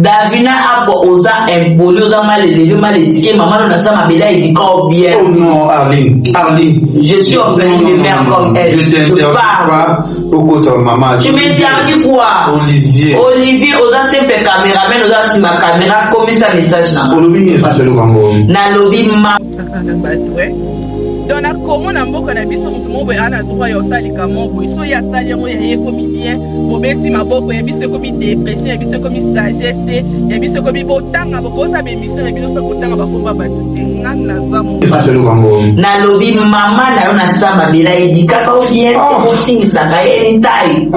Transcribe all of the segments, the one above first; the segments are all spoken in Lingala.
Davina a osé imposer aux mal élevé, mal éduqué, maman n'a pas ma belle éduquée au bien. Oh non, Arline. Je suis en train de mère comme elle. Je t'interdis pas. Pourquoi ça, maman? Tu m'interdis quoi? Olivier, osa simple caméraman, osa si ma caméra, comme ça message là. Olivier n'est pas le Congo. Na lobby ma. Donc, comment on a beaucoup de biso mutumo ana droit yo sali kamo bo so ya sali ngo ya komi bien bo beti maboko ya biso komi dépression ya biso komi sagesse ya biso komi botanga bo sa be mission ya biso botanga ba komba ba tenga na zamu na lobby mama na yo na samba bila edika ka bien ko singisa ka yeni tai.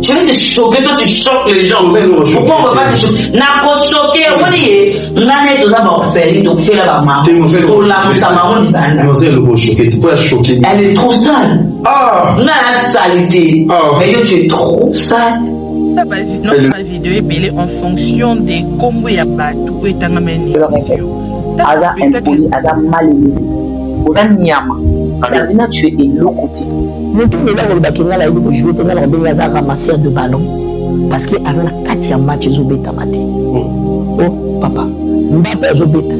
Je vais te choquer, toi tu choques les gens. Pourquoi on va pas te choquer? N'a pas choqué, on dit, on a net d'abord fait, donc c'est la maman. Pour la maman, elle est trop sale. On a la saleté. Mais tu es trop sale. Notre vidéo est belée en fonction des combos ya batou et tangameni. Aza impoli, aza mal élevé. Oza nyama. Davina, tu es de l'autre côté. Nous tous les là, on va jouer, on va jouer ramasser de ballon. Parce que Azana Katia match Zobeta Mate. Oh, papa, Mbappé Zobeta.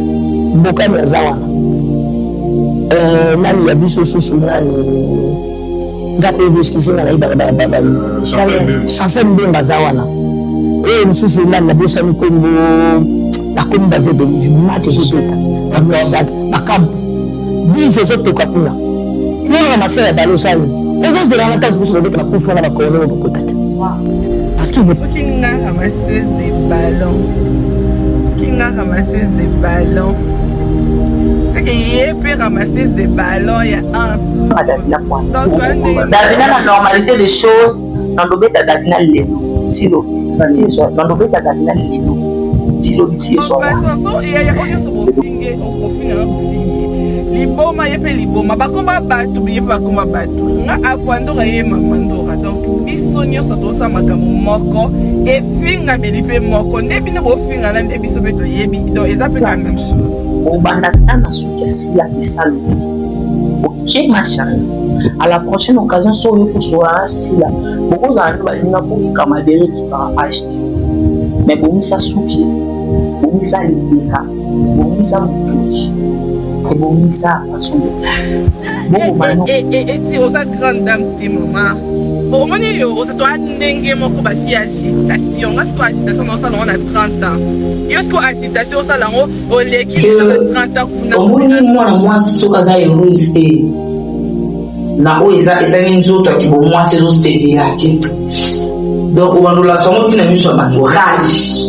Mboka Zawana. Nani Yabiso Susu Nani. Gato Biskisi Nani Baba. Sansem Bemba Zawana. Et Susu Nani Nabosa Mikombo. La Komba Zebeli, Mate Zobeta. Bakam. Biso Zoto Kapuna. Tu vas ramasser la balle au salon. On va se dire que vous avez la confiance dans la colonne de côté. Parce qu'il faut qu'il n'a ramassé des ballons. Ce qu'il n'a ramassé des ballons. C'est qu'il peut ramasser des ballons. Il y a un. Davina, la normalité des choses, dans le bête à Davina Léno. Silo. Dans le bête à Davina Léno. Silo, c'est ça. Il y a un liboma yepe liboma bakoma batu biye bakoma batu nga akwandora ye mamandora donc biso nyonso tosa makambo moko efinga belipe moko nde bino bofinga na nde biso beto yebi donc eza pe la même chose obanda na suka si la misalo ok machin à la prochaine occasion so yo pour si la beaucoup d'années balinga pour kamadere qui va acheter mais bon ça souki bon ça libeka bon ça mutuki et bon ça façon et tu as grande dame tes maman bon on est yo ça doit ndenge moko ba fi agitation parce que agitation on ça on a 30 ans yo ce que agitation ça là on l'équipe de 30 ans kuna moi so kaza erosité na o eza nzoto ki bo moi c'est juste délaté donc on va nous la tomber na miso ba rage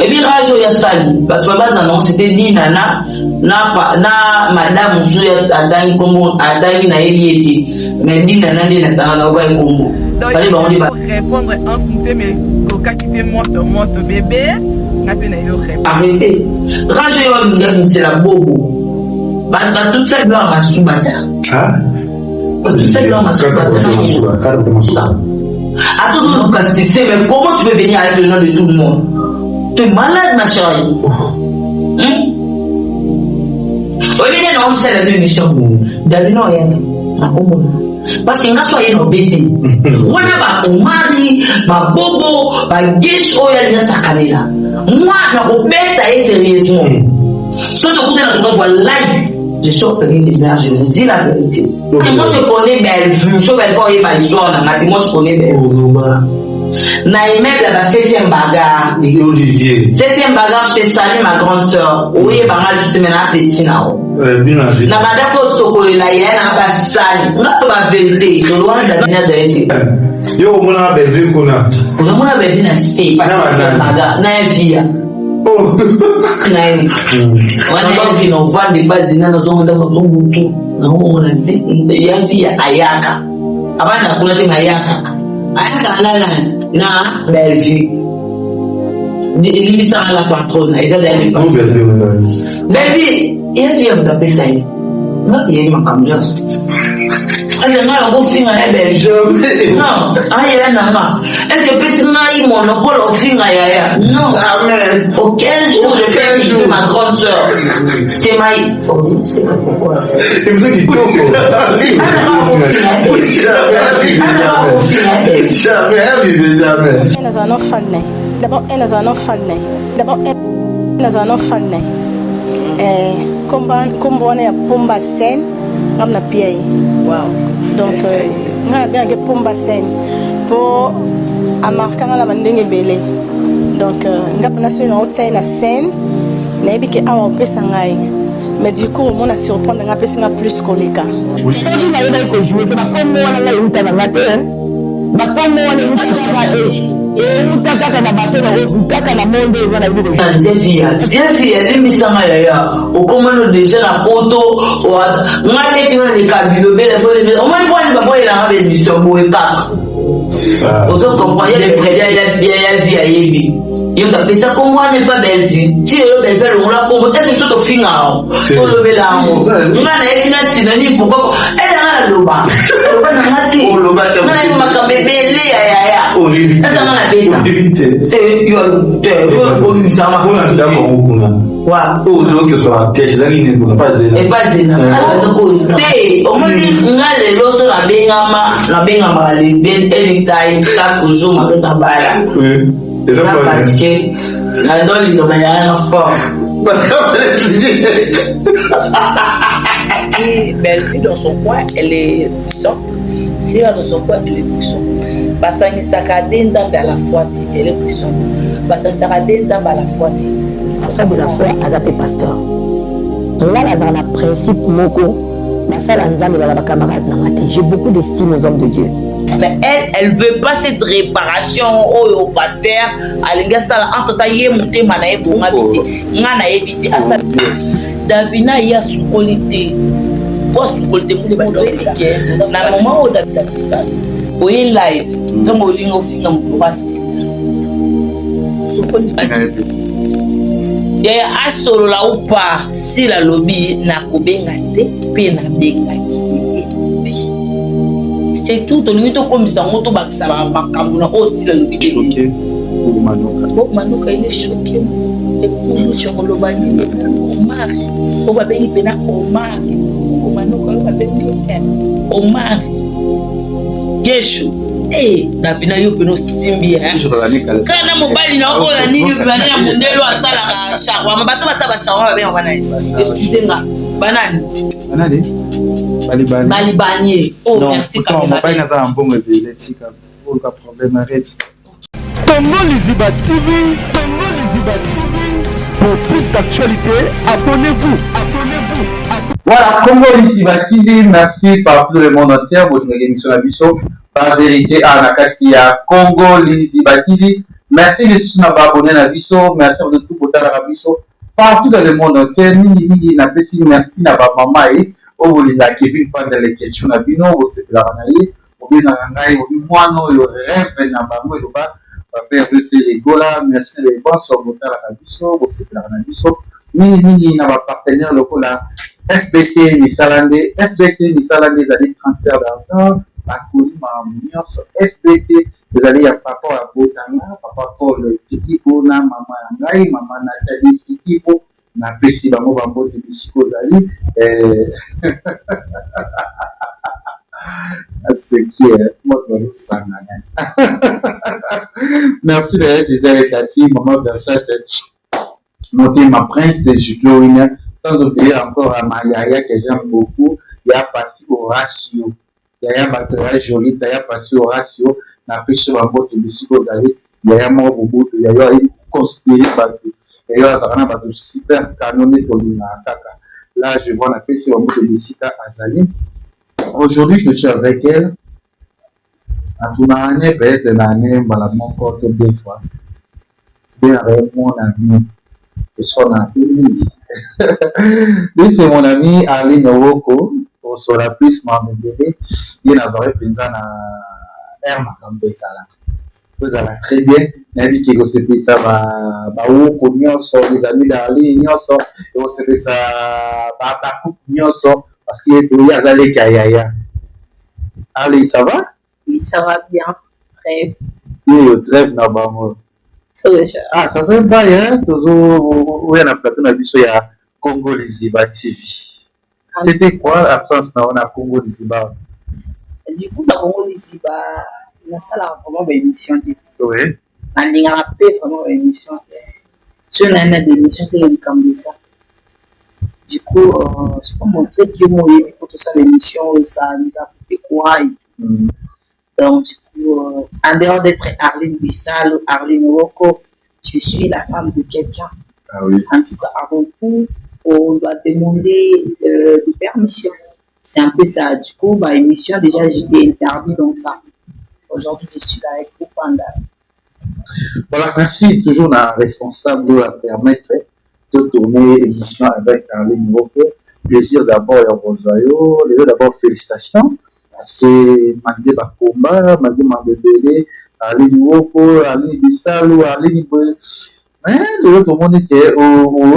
et bien rage ya sali ba tu vas non c'était dit nana na madame Souya adangi kombo adangi na elieti mais dit nana ndi na tanga ba kombo fallait ba on dit ba répondre en santé mais coca qui te monte bébé na pe na yo répondre arrêtez rage yo ngi c'est la bobo ba toute cette gloire à subata cette gloire à subata attends non quand tu sais mais comment tu peux venir avec le nom de tout le monde tu es malade ma chérie oui, mais non, c'est la émission. Davina, parce que quand tu es dans bébé, on a ma mari, ma bobo, ma guiche, oh, il y a sa caméra. Moi, je vais sérieusement. Si tu écoutes dans ton live, je suis en train de dire, je vous dis la vérité. Et moi, je connais Bellevue, je vais voir ma histoire, moi, je connais Bellevue. Na immeuble la 7e bagarre Olivier 7e bagarre chez Sali ma grande sœur oui bagarre juste maintenant petit nao na bada ko sokole la yana ba Sali nga ba vérité to loin da bina zaiti yo mona be vu kuna mona be bina c'est parce que bagarre na via oh na ni wana vino va de base na zo ndo mutu na mona ya via ayaka abana kuna te ayaka na Bellevue. Il à la patronne. Il est Bellevue, il y a un tapé ça. Non, il y a ma caméra. Elle m'a offert un Bellevue. Non, il y a un nama. Elle te fait un monopole offert à non, amen. Au 15 jours de fête, ma grande soeur. C'est ma. Il me dit jamais. Nous avons un enfant. D'abord, elle a un fan. D'abord, elle a un fan. Comme on est à Pomba Sen, on a pied. Donc, on a bien que Pomba Sen pour marquer la mandingue belé. Donc, on a passé une autre scène, mais on peut s'engager. Mais du coup, on a surprendre, on a plus collègue. Si tu n'as pas joué, tu vas comme moi, on a eu ta matin. Comme moi, on a eu ta matin. Il y a des gens qui n'est pas belle. Si le bel fait, on l'a combattu, c'est tout au final. Pour le bélan. On a une synonyme pourquoi elle a le bas. On a bébé, on a Belle dans son coin, elle est puissante. Si dans son coin, elle est puissante. Parce que ça a des à la fois, elle est puissante. Parce que ça a des à la fois. Ça de la foi, Azapé pasteur. Là, là, dans le principe, Moko, ma salle en Zambie, ma camarade, j'ai beaucoup d'estime aux hommes de Dieu. Mais elle veut pas cette réparation au pasteur. Alinga sala entre taillé monter manae pour m'habiter. Ngana éviter à ça. Davina ya sous qualité. Pour sous qualité pour les bateaux. Na moment où Davina ça. Oye live. Donc au ligne au fin de voici. Sous qualité. Ya asolo la ou pas si la lobby na kobenga te pe na benga ki. C'est tout, on est comme ça, on est choqué. Manuka, il est choqué. Et pour nous, Omar, on va bénir Omar. Manuka, on va bénir Omar. Gesho. Eh, Davina, yo peno simbi. Kana mobali na ola nini bana ya mundelo asala ka shawarma. Bato basaba shawarma ba bana. Excusez-moi. Banane. Balibanier. Oh, merci quand même. Congo Liziba TV. Pour plus d'actualité, abonnez-vous. Voilà, Congo Liziba TV, merci par tout le monde entier. Votre émission Abisso, par vérité, à Nakatia, Congo Liziba TV. Merci de vous abonner à Abisso. Merci de tout pour Abisso. Partout dans le monde entier, merci à maman. Oh, les Kevin pendant les questions à Bino, c'est la ranaïe, au bien à l'angaï, au moins, le rêve n'a pas eu le bas, papa veut faire les gola, merci les bons, sur votre arabiso, c'est la ranaïso, mini n'a pas partenaire le cola, FBT, Missalandé, les années transfert d'argent, à Koulima, FBT, les années à papa à Botana, papa Paul, Fikipo, na maman Angaï, maman Nathalie Fikipo, na pesi bango bango de bisiko zali c'est qui est moi je merci d'ailleurs Gisèle Tati maman Versailles monter ma prince Juclorine sans oublier encore à Mayaya que j'aime beaucoup il y a passé au ratio il y a batterie jolie il y a passé au ratio na pesi bango de bisiko zali il y a moi beaucoup il y a considéré et là, ça va être super canonné pour lui. Là, je vois la PC au bout de Jessica Azali. Aujourd'hui, je suis avec elle. À tout l'année, peut-être l'année, mon corps deux fois. Bien avec mon ami, que son ami. Lui, c'est mon ami Ali Nowoko, pour son lapis, mon bébé. Il n'a pas pensé à Erma comme ça. Vous allez très bien. Nabi qui se fait ça, les amis d'Ali, et on se fait ça, parce qu'il y a des Kayaya. Ali, ça va? Oui, ça va bien. Rêve. Oui, rêve, non, ah, ça fait pas, hein? Toujours, où il y a un plateau, il y a Congo Liziba TV. C'était quoi l'absence dans la Congo Liziba? Du coup, dans Congo Liziba, il y a ça là, vraiment, une émission. Oui. nandinga na pe vraiment émission sur une émission c'est comme ça. Du coup c'est pour montrer que moi pour tout ça l'émission ça nous a fait quoi. Donc du coup en dehors d'être Arline Bissal ou Arline Woko, je suis la femme de quelqu'un. Ah oui. En tout cas avant tout on doit demander des permissions. C'est un peu ça. Du coup, bah, émission, déjà, j'étais interdit dans ça. Aujourd'hui, je suis là avec vous, Panda. Voilà, merci. Toujours la responsable à permettre de tourner l'émission avec Arline Woko. Plaisir d'abord à Rosario. D'abord, félicitations. C'est Mandé Bakomba, Mandé Mandébélé, Arline Woko, Arline Bissalo, Arline Boy. Mais tout le monde était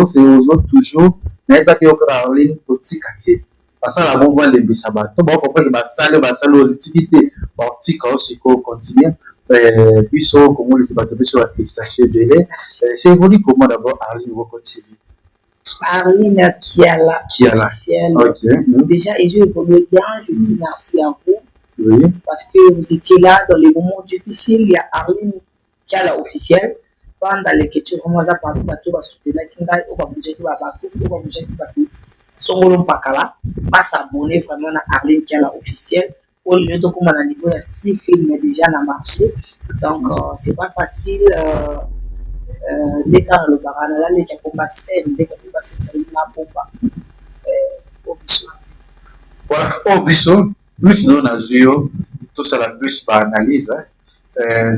c'est aux autres toujours. Mais ça qui est au Arline Petit Kake. Parce que la bombe va les bisabat. Tout le monde comprend que ma salle, l'activité, partie aussi continue. Puis, comment les bateaux sur la félicitation de l'air. C'est évolué comment d'abord Arline Woko TV. Arline Kiala. Officielle. Ok. Déjà, ils ont évolué bien. Je dis merci à vous. Oui. Parce que vous étiez là dans les moments difficiles. Il y a Arline Kiala officielle. Pendant les questions, vraiment, ça parle de bateau, va soutenir. On va bouger tout, on va bouger tout. Songolon Pakala, pas s'abonner vraiment à Arline Kiala officielle. Au lieu de comme à un niveau, il y a 6 films déjà dans le marché. Donc, c'est pas facile. Les cas, le barana, les cas, on va scène, les cas, on va s'éteindre la pompe. Au biseau. Voilà, au biseau, plus nous, on a vu, tout ça, la plus par analyse.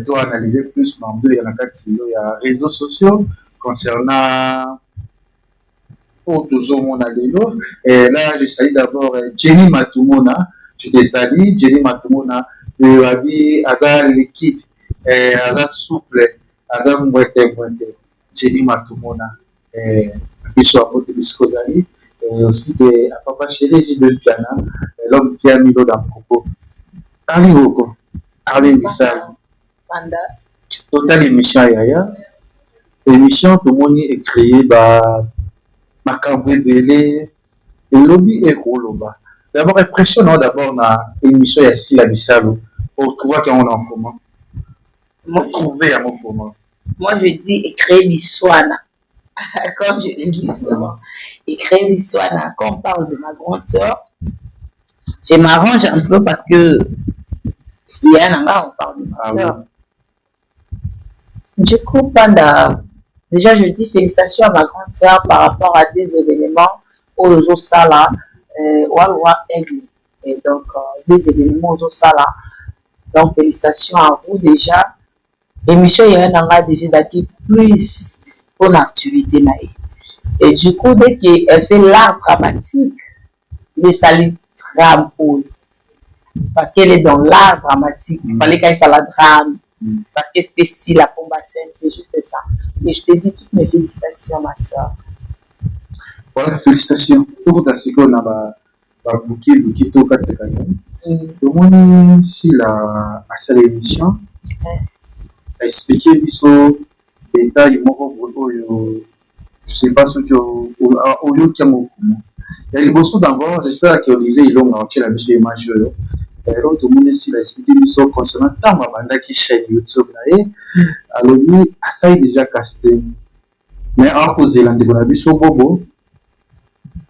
Doit analyser plus, mais il y a un réseaux sociaux concernant pour toujours mon allélo. Et là, je salue d'abord Jenny Matumona. Je te salue, Jenny Matumona. Le habit Ada liquide, Ada souple, Ada mouette. Jenny Matumona. Puis sur la côté de Skozali. Et aussi de Papa Chéri, Gilles Piana, l'homme qui a mis l'eau dans le coco. Arline Woko, Arline Bissal. Total émission Yaya. L'émission, tout le monde est créé par Macamboué Belé et lobby et Roloba. D'abord, impressionnant d'abord dans l'émission Yassi la Bissalo pour trouver qu'on est en commun. Trouver un mot commun. Moi, je dis écrire l'histoire. Comme je l'ai dit souvent. Écrire l'histoire. Quand on parle de ma grande soeur, je m'arrange un peu parce que il y a un endroit où on parle de ma soeur. Oui. Du coup, déjà, je dis félicitations à ma grande sœur par rapport à des événements aux autres salles, et donc, des événements aux autres salles. Donc, félicitations à vous déjà. L'émission, il y a un endroit déjà qui plus pour l'activité. Et du coup, dès qu'elle fait l'art dramatique, les salles drame parce qu'elle est dans l'art dramatique. Il fallait qu'elle soit la drame. Parce que c'était si la pompe à scène, c'est juste ça. Et je te dis toutes mes félicitations, ma soeur. Voilà, félicitations. Tout ce qu'on a bouquet, tout le monde. Tout le monde, si la l'émission, a expliqué les détails, je ne sais pas ce qu'il y a. Il y a les bosses d'abord, j'espère qu'Olivier, il a entier la mission image. Tout le monde ici l'a expliqué concernant tant de chaîne YouTube. Alors, lui, ça est déjà casté. Mais en cause de l'année, on a vu sur Bobo.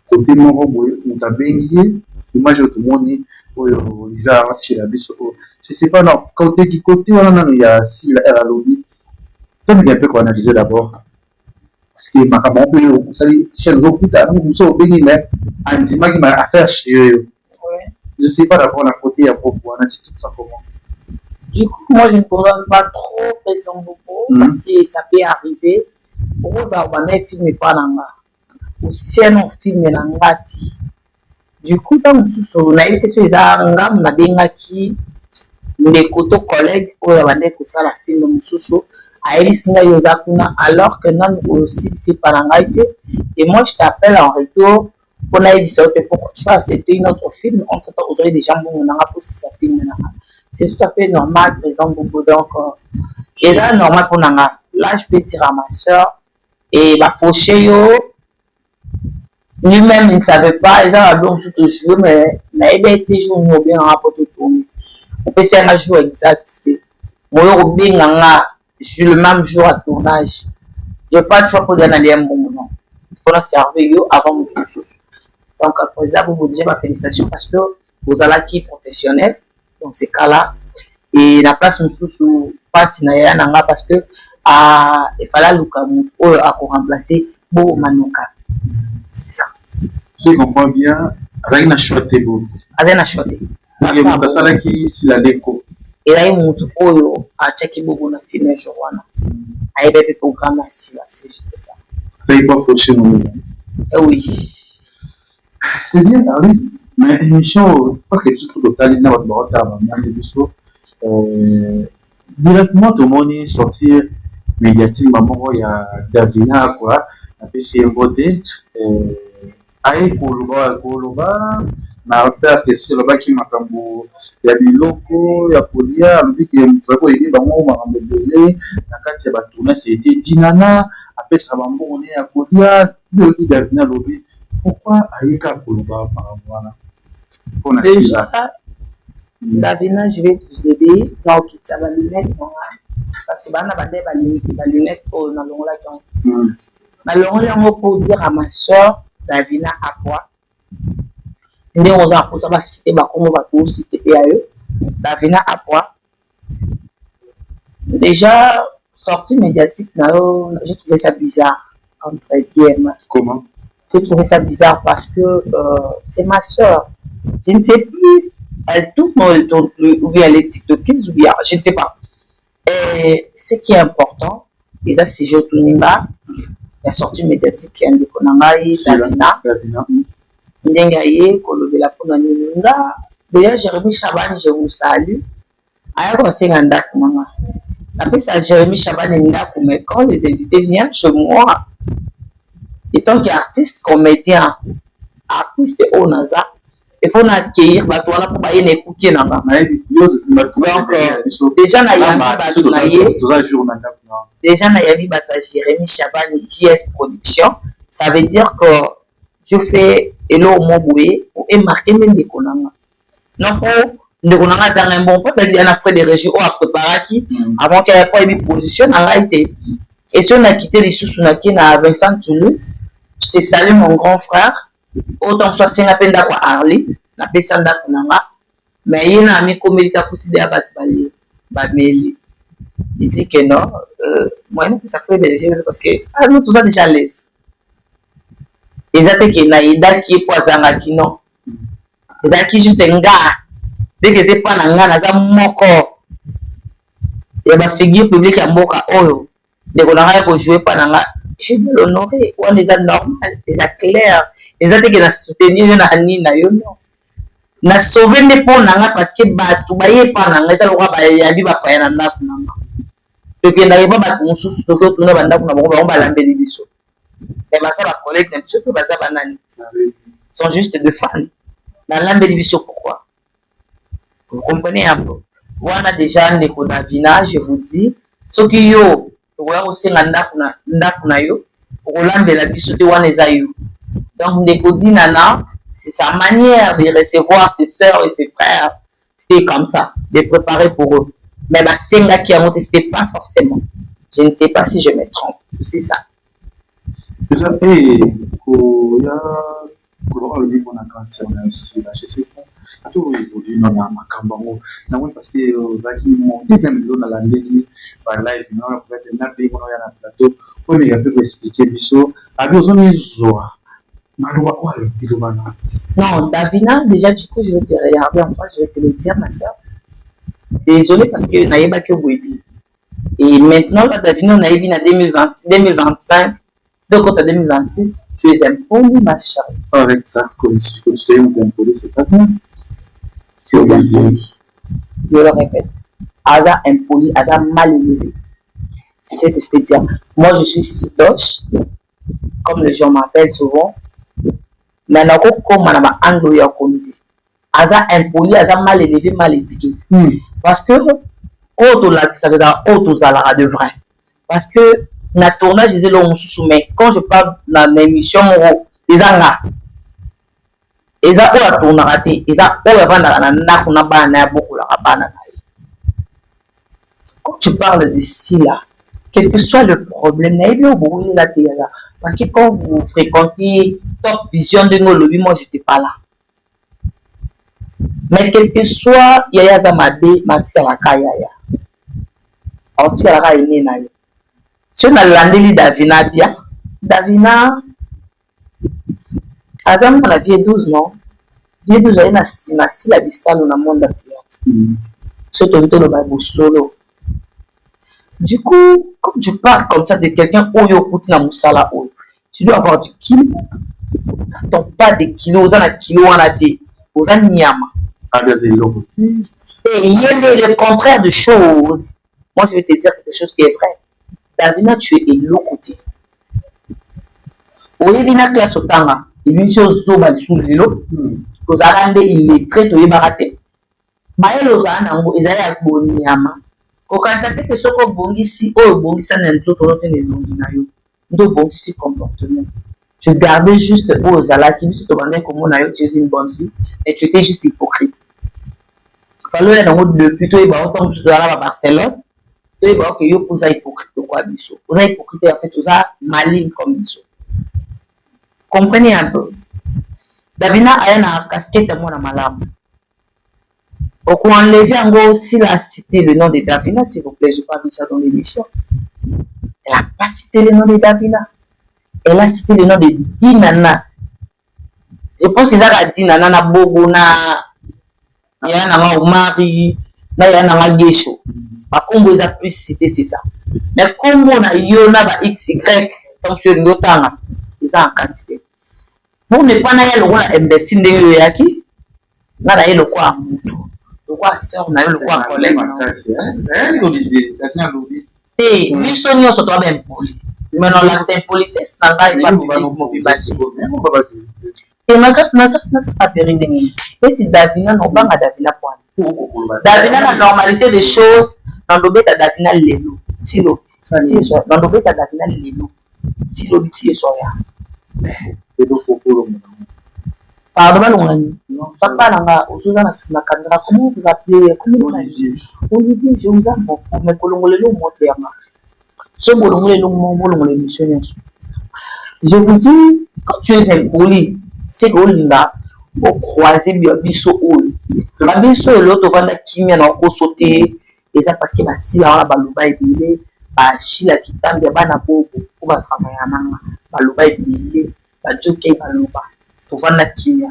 Côté mon robot, on a baigné. Image tout le monde, Olivier a acheté la mission. Je ne sais pas, non. Côté, il y a si la R à l'objet. Donc, il y a un peu qu'on analyser d'abord. Parce que ma caméra, vous savez, chaîne beaucoup tard, vous savez, baigné, mais un dimanche qui m'a affaire chez eux. Je ne sais pas d'abord la côté à propos, on a dit tout ça comment. Du coup, moi, je ne pourrais pas trop présenter beaucoup parce que ça peut arriver. Pour vous, on a filmé pas là-bas. Ou si c'est un film là-bas. Du coup, quand on a été sur les armes, on a bien acquis les côtés collègues, on a dit que ça la film de Moussoussou. Alors que non aussi c'est pas là. Et moi, je t'appelle en retour. On a eu pour ça, c'était une autre film. Entre temps, aujourd'hui, des gens on a posé ce film. C'est tout à fait normal, présent beaucoup. Donc, et là, normal pour nous. Là, je peux dire à ma soeur, et ma fauché, lui-même, il ne savait pas, ils ont donc tout joué, mais il a été joué bien en rapport de tourner. On peut faire un jour exact. Moi, le même jour à tournage. Je n'ai pas de choix pour dire d'aller un bon moment. Il faut la servir avant de faire chose. Donc, après ça, vous dire ma félicitation parce que vous allez qui professionnel dans ces cas-là. Et la place me sous passe nanga parce que il fallait remplacer Bo Manoka. C'est ça. Si je comprends bien, elle a choisi beau. Elle a choisi. Il y a ça qui si la déco. Et là, il montre à checker beaucoup de films et journaux. Il y a des programmes assis là, c'est juste ça. Ça n'est pas fauché nous. Oui. C'est bien, oui. Mais émission, parce que tout total, il y a votre retard, directement, tout le monde est sorti médiatiquement. Il y a Davina, quoi. Après, c'est un beauté. Aïe, Koloba, na faire que c'est le bas qui m'a cambo. Il y a des locaux, il y a Polia, le but qui est très aidé, bah, moi, on m'a embellé. La carte, c'est tourné, c'était Dinana. Après, ça va m'emmener à Polia. Le but Davina, le but. Pourquoi Aïka Koloba par rapport à déjà, Davina, je vais vous aider. Non, quitte ça va lunette, parce que bana bande ba lunette pour na longo la kan. Na longo la pour dire à ma soeur Davina à quoi. Ndé on a pour ça va citer ba comment va tout citer eux. Davina à quoi. Déjà sortie médiatique na j'ai trouvé ça bizarre entre guillemets. Comment? J'ai trouvé ça bizarre parce que c'est ma soeur. Je ne sais plus, elle tourne ou elle tourne plus, ou bien elle est TikTokeuse, ou bien, je ne sais pas. Et ce qui est important, et ça c'est Jotunimba, la sortie médiatique qui est un de Konangaï, Davina, Ndengaye, Kolobela Ponanunga, d'ailleurs Jérémy Chaban, je vous salue. Alors qu'on s'est rendu maman. Après ça, Jérémy Chaban est Ndaku, mais quand les invités viennent chez moi, et tant qu'artiste, comédien, artiste au NASA, il faut accueillir Batouana pour bailler les cookies. Donc, déjà, Nayabi Bata Jérémy Chaban, JS Production, ça veut dire que je fais Hello Moboué et marqué même des Konanga. Non, de Konanga, c'est un bon point, ça veut dire qu'il y a des régions à préparer avant qu'il y ait pas une position en réalité. Et si on a quitté les sous-sounaki à Vincent Toulouse, je salue mon grand frère. Autant que c'est un peu d'accord Harley, la personne d'accord mais il y a un ami comme il t'a coûté des abat il dit que non, moi ça fait des gens parce que nous tous ça déjà à l'aise. Et ça c'est que naïda qui est poisson qui non, et ça qui juste un gars dès que c'est pas un gars ça moko, il y a ma figure publique à moka oyo, dès qu'on a pas jouer pas un gars, je dois l'honorer, on les a normal, les a clairs. Les autres qui ont soutenu na sauvé les ponts parce que batu baye pas nanga ça le roi bayabi ba paya na nanga to que n'arrive pas batu mususu to que tuna banda kuna ba ba lambeli biso mais ba ça ba collègue même surtout ba ça banani sont juste de fans dans lambeli biso pourquoi vous comprenez un peu voilà déjà ndeko Davina je vous dis ce qui yo to aussi nganda kuna yo pour lambela biso te wana ezayo. Donc, Ndekodi Nana, c'est sa manière de recevoir ses soeurs et ses frères. C'était comme ça, de préparer pour eux. Mais ma Senga qui a monté, ce n'était pas forcément. Je ne sais pas si je me trompe. C'est ça. Déjà, et il y a le on a cancer aussi, je sais pas. Tout évolue dans la Macambango. Parce que aux acquis montés, même dans la ligne, par live, non, peut-être un pays, on a un plateau. Oui, mais il y a peu expliquer, biso. À besoin de Zoa. Non, Davina, déjà, du coup, je vais te regarder en face, je vais te le dire, ma soeur. Désolée parce que Naïba que vous dit. Et maintenant, là, Davina, on a eu en 2025, donc en 2026, tu es impoli, ma chérie. Avec ça, comme si tu es impoli, c'est pas bien. Tu es impoli. Je le répète. Hasard impoli, hasard mal élevé. C'est ce que je peux dire. Moi, je suis sitoche, comme les gens m'appellent souvent. Mais on a comme on a anglais au comité. Hasard impoli, hasard mal élevé, mal étiqueté. Parce que, ça veut dire auto de vrai. Parce que, dans le tournage, je disais, mais quand je parle dans l'émission, les gens ils ont la tourne raté, ils ont beaucoup la quand tu parles de Silla, quel que soit le problème, parce que quand vous fréquentez Top Vision de nos lobbies, moi, je n'étais pas là. Mais quel que soit Yaya Zamabe, Matia Laka Yaya. Antia Laka est na yo. Si on a landé Davina bien, Davina, Azam on a vie 12 non? Vie 12 a na si la bissale dans le monde de théâtre. C'est ton tour de solo. Du coup, quand tu parles comme ça de quelqu'un Oyo Poutina Moussala Oyo, tu dois avoir du kilo. T'attends pas des kilos, on a kilos en la tête. Aux anyama. Et il y a le contraire de choses. Moi, je vais te dire quelque chose qui est vrai. Davina, tu es de l'autre côté. Au Yévina classe au Tanga, il y a une chose sous le lot. Aux Arandais, il est très tôt, il est baraté. Maël aux Arandais, ils allaient à Boniama. Quand tu as fait que ce qu'on bongisi, oh, bongisa n'a pas d'autre que les bonginayo. Donc, bongisi comportement. Tu gardais juste aux Alaki, tu te demandais comment tu es une bonne fille, et tu étais juste hypocrite. Il fallait aller dans le depuis toi, il va autant que tu dois aller à Barcelone. Tu vas voir que tu es hypocrite de quoi, biso. Tu es hypocrite, en fait, tu es maligne comme biso. Comprenez un peu. Davina a une casquette à moi dans ma lame. Pour qu'on enlève en gros, s'il a cité le nom de Davina, s'il vous plaît, je n'ai pas vu ça dans l'émission. Elle n'a pas cité le nom de Davina. Elle a cité le nom de Dinana. Je pense qu'ils ont dit Dinana, Bogona, il y a un Omari, il y a un Gesho. Par contre, ils ont plus cité, c'est ça. Mais comme on a Yona, XY, comme sur le Tanga, ils ont en quantité. Pour ne pas aller le roi imbécile de Yoyaki, là, il y a le quoi à Moutou. Le quoi à sœur, il y a le quoi à collègue. Et lui, son nom, c'est toi-même poli. Mais non, là, c'est impolitesse, n'a pas et n'a pas péri. Et si Davina n'a pas Davina point. Davina la normalité des choses, dans le bête à Davina l'élo. Si l'eau, dans le bête à Davina l'élo. Si l'eau, c'est soya. Pardon, papa n'a aux autres la caméra. Comment vous appelez? Comment vous appelez? Olivier, je vous aime beaucoup, mais pour le mot terme. Ce mot missionnaire. Je vous dis, quand tu es impoli, c'est que là, au croisé, biso ou. La biso et l'autre vanda qui m'a encore sauté. Et ça parce que ma si la baluba est bilé, bah si la kitane de bana pour travailler à maman, baluba est bilé, bah jockey baluba, pour vanda qui m'a.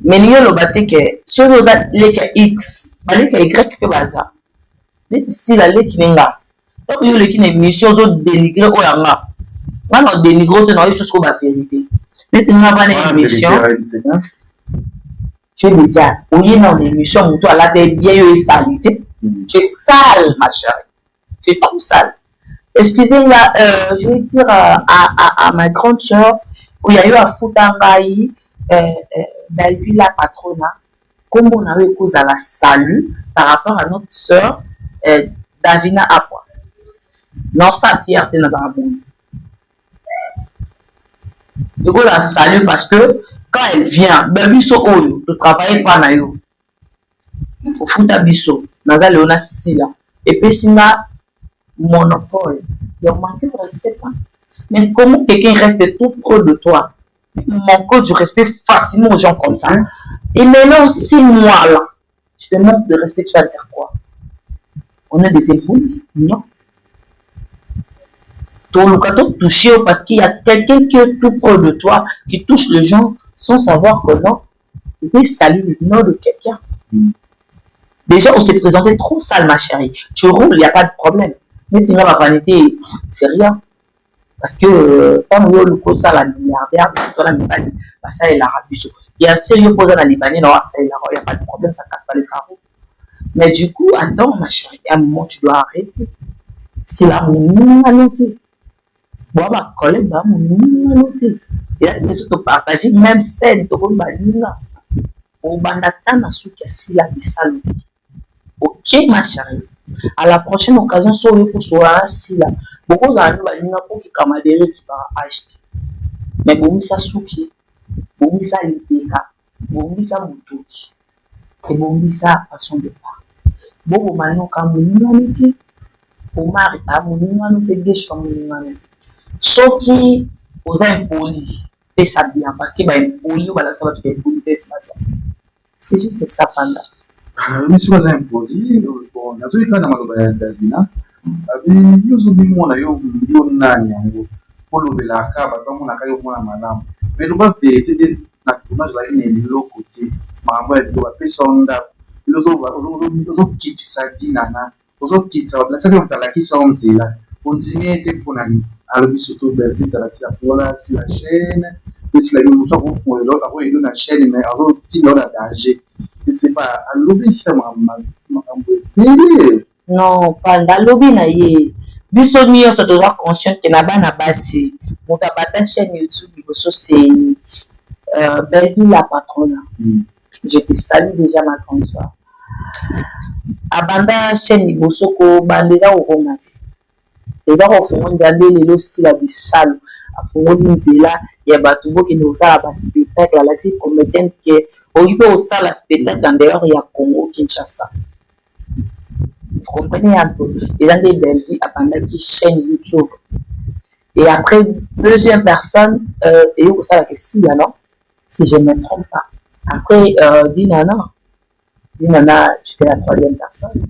Mais nous le batté que si on a les X, les Y que baza. Les ici la les qui n'enga. Donc il y a les qui n'émission sont dénigrés au yanga. Moi non dénigré tu n'as eu jusqu'au la vérité. Mais si nous avons une émission, tu es déjà oui dans l'émission où toi là t'es bien eu salité. Tu es sale ma chérie. Tu es trop sale. Excusez-moi, je vais dire à ma grande soeur où il y a eu un Foutangaï, Dalvi la patrona, comme on avait cause à la salut par rapport à notre soeur Davina Apwa. Non, sa fierté dans un bon. Du coup, la salut parce que quand elle vient, Biso Oyo, ne travaille pas na yo. Au foot à Biso, Naza Léona Silla. Et puis, c'est monopole. Il manque de respect. Mais comment quelqu'un reste tout près de toi? Manque du respect facilement aux gens comme ça. Et maintenant, 6 mois là, je te manque de respect, tu vas dire quoi? On a des épouses? Non. Ton locateur touché parce qu'il y a quelqu'un qui est tout près de toi, qui touche les gens sans savoir que non. Il peut saluer le nom de quelqu'un. Déjà, on s'est présenté trop sale, ma chérie. Tu roules, il n'y a pas de problème. Mais tu vois, la vanité, c'est rien. Parce que quand on le code ça, la milliardaire, ça est l'arabe. Il y a un sérieux posé dans les Libanais, non, ça est l'arabe, il n'y a pas de problème, ça casse pas les carreaux. Mais du coup, attends, ma chérie, à un moment, tu dois arrêter. C'est la mounalité. Moi, ma collègue, ma mounalité. Et là, tu peux partager même scène, tu peux me au bandatana, sous qui la bisale. Ok, ma chérie. À la prochaine occasion, soyez pour soi, si là. Beaucoup d'années, il y a qui camarades qui vont acheter. Mais bon, ça souki, bon, ça l'idéa, bon, ça moutoki, et bon, ça façon de part. Bobo Manoka Mounimaniti, Omar Amounimanite, Gesh Mounimanite. Ceux qui osent impoli, fait ça bien, parce qu'il va impoli, voilà, ça va tout impoli, c'est juste ça, Panda. Mais si vous avez impoli, bon, on a vu quand on a Davina, il y a des gens qui ont nani pour le la cave, comme on a caillou pour la madame. Mais le bas fait des tournage là, il est de l'autre côté. Ma voix est de la personne là. Ils ont quitté ça, dit nana. Ils ont quitté ça. Là, ça veut dire qu'ils sont là. On dit n'était pour nani. Alors, surtout, Bertie, dans la voilà, c'est la chaîne. Et si la nous sommes au fond, l'autre, après, il donne la chaîne, mais alors, petit, l'autre a danger. Je sais pas, à l'objet, ça m'a payé. Non, Panda, lobby na ye. Biso nyonso toza conscient que na bana basi. Moto abata chaîne YouTube liboso c'est Bertie la patronne. Je te salue déjà ma consoeur. Abanda chaîne liboso ko bandeza okomati. Eza ko fongo nzambe lelo sila bisalo. Afongo nzela ya batu boki no sala ba spectacle la ti comédienne que oyibo osala spectacle en dehors ya Congo Kinshasa. Vous comprenez un peu? Les gens de Belgique appellent qui chaîne YouTube. Et après, deuxième personne, et où ça la question, non? Si je ne me trompe pas. Après, Dinana, j'étais la troisième personne.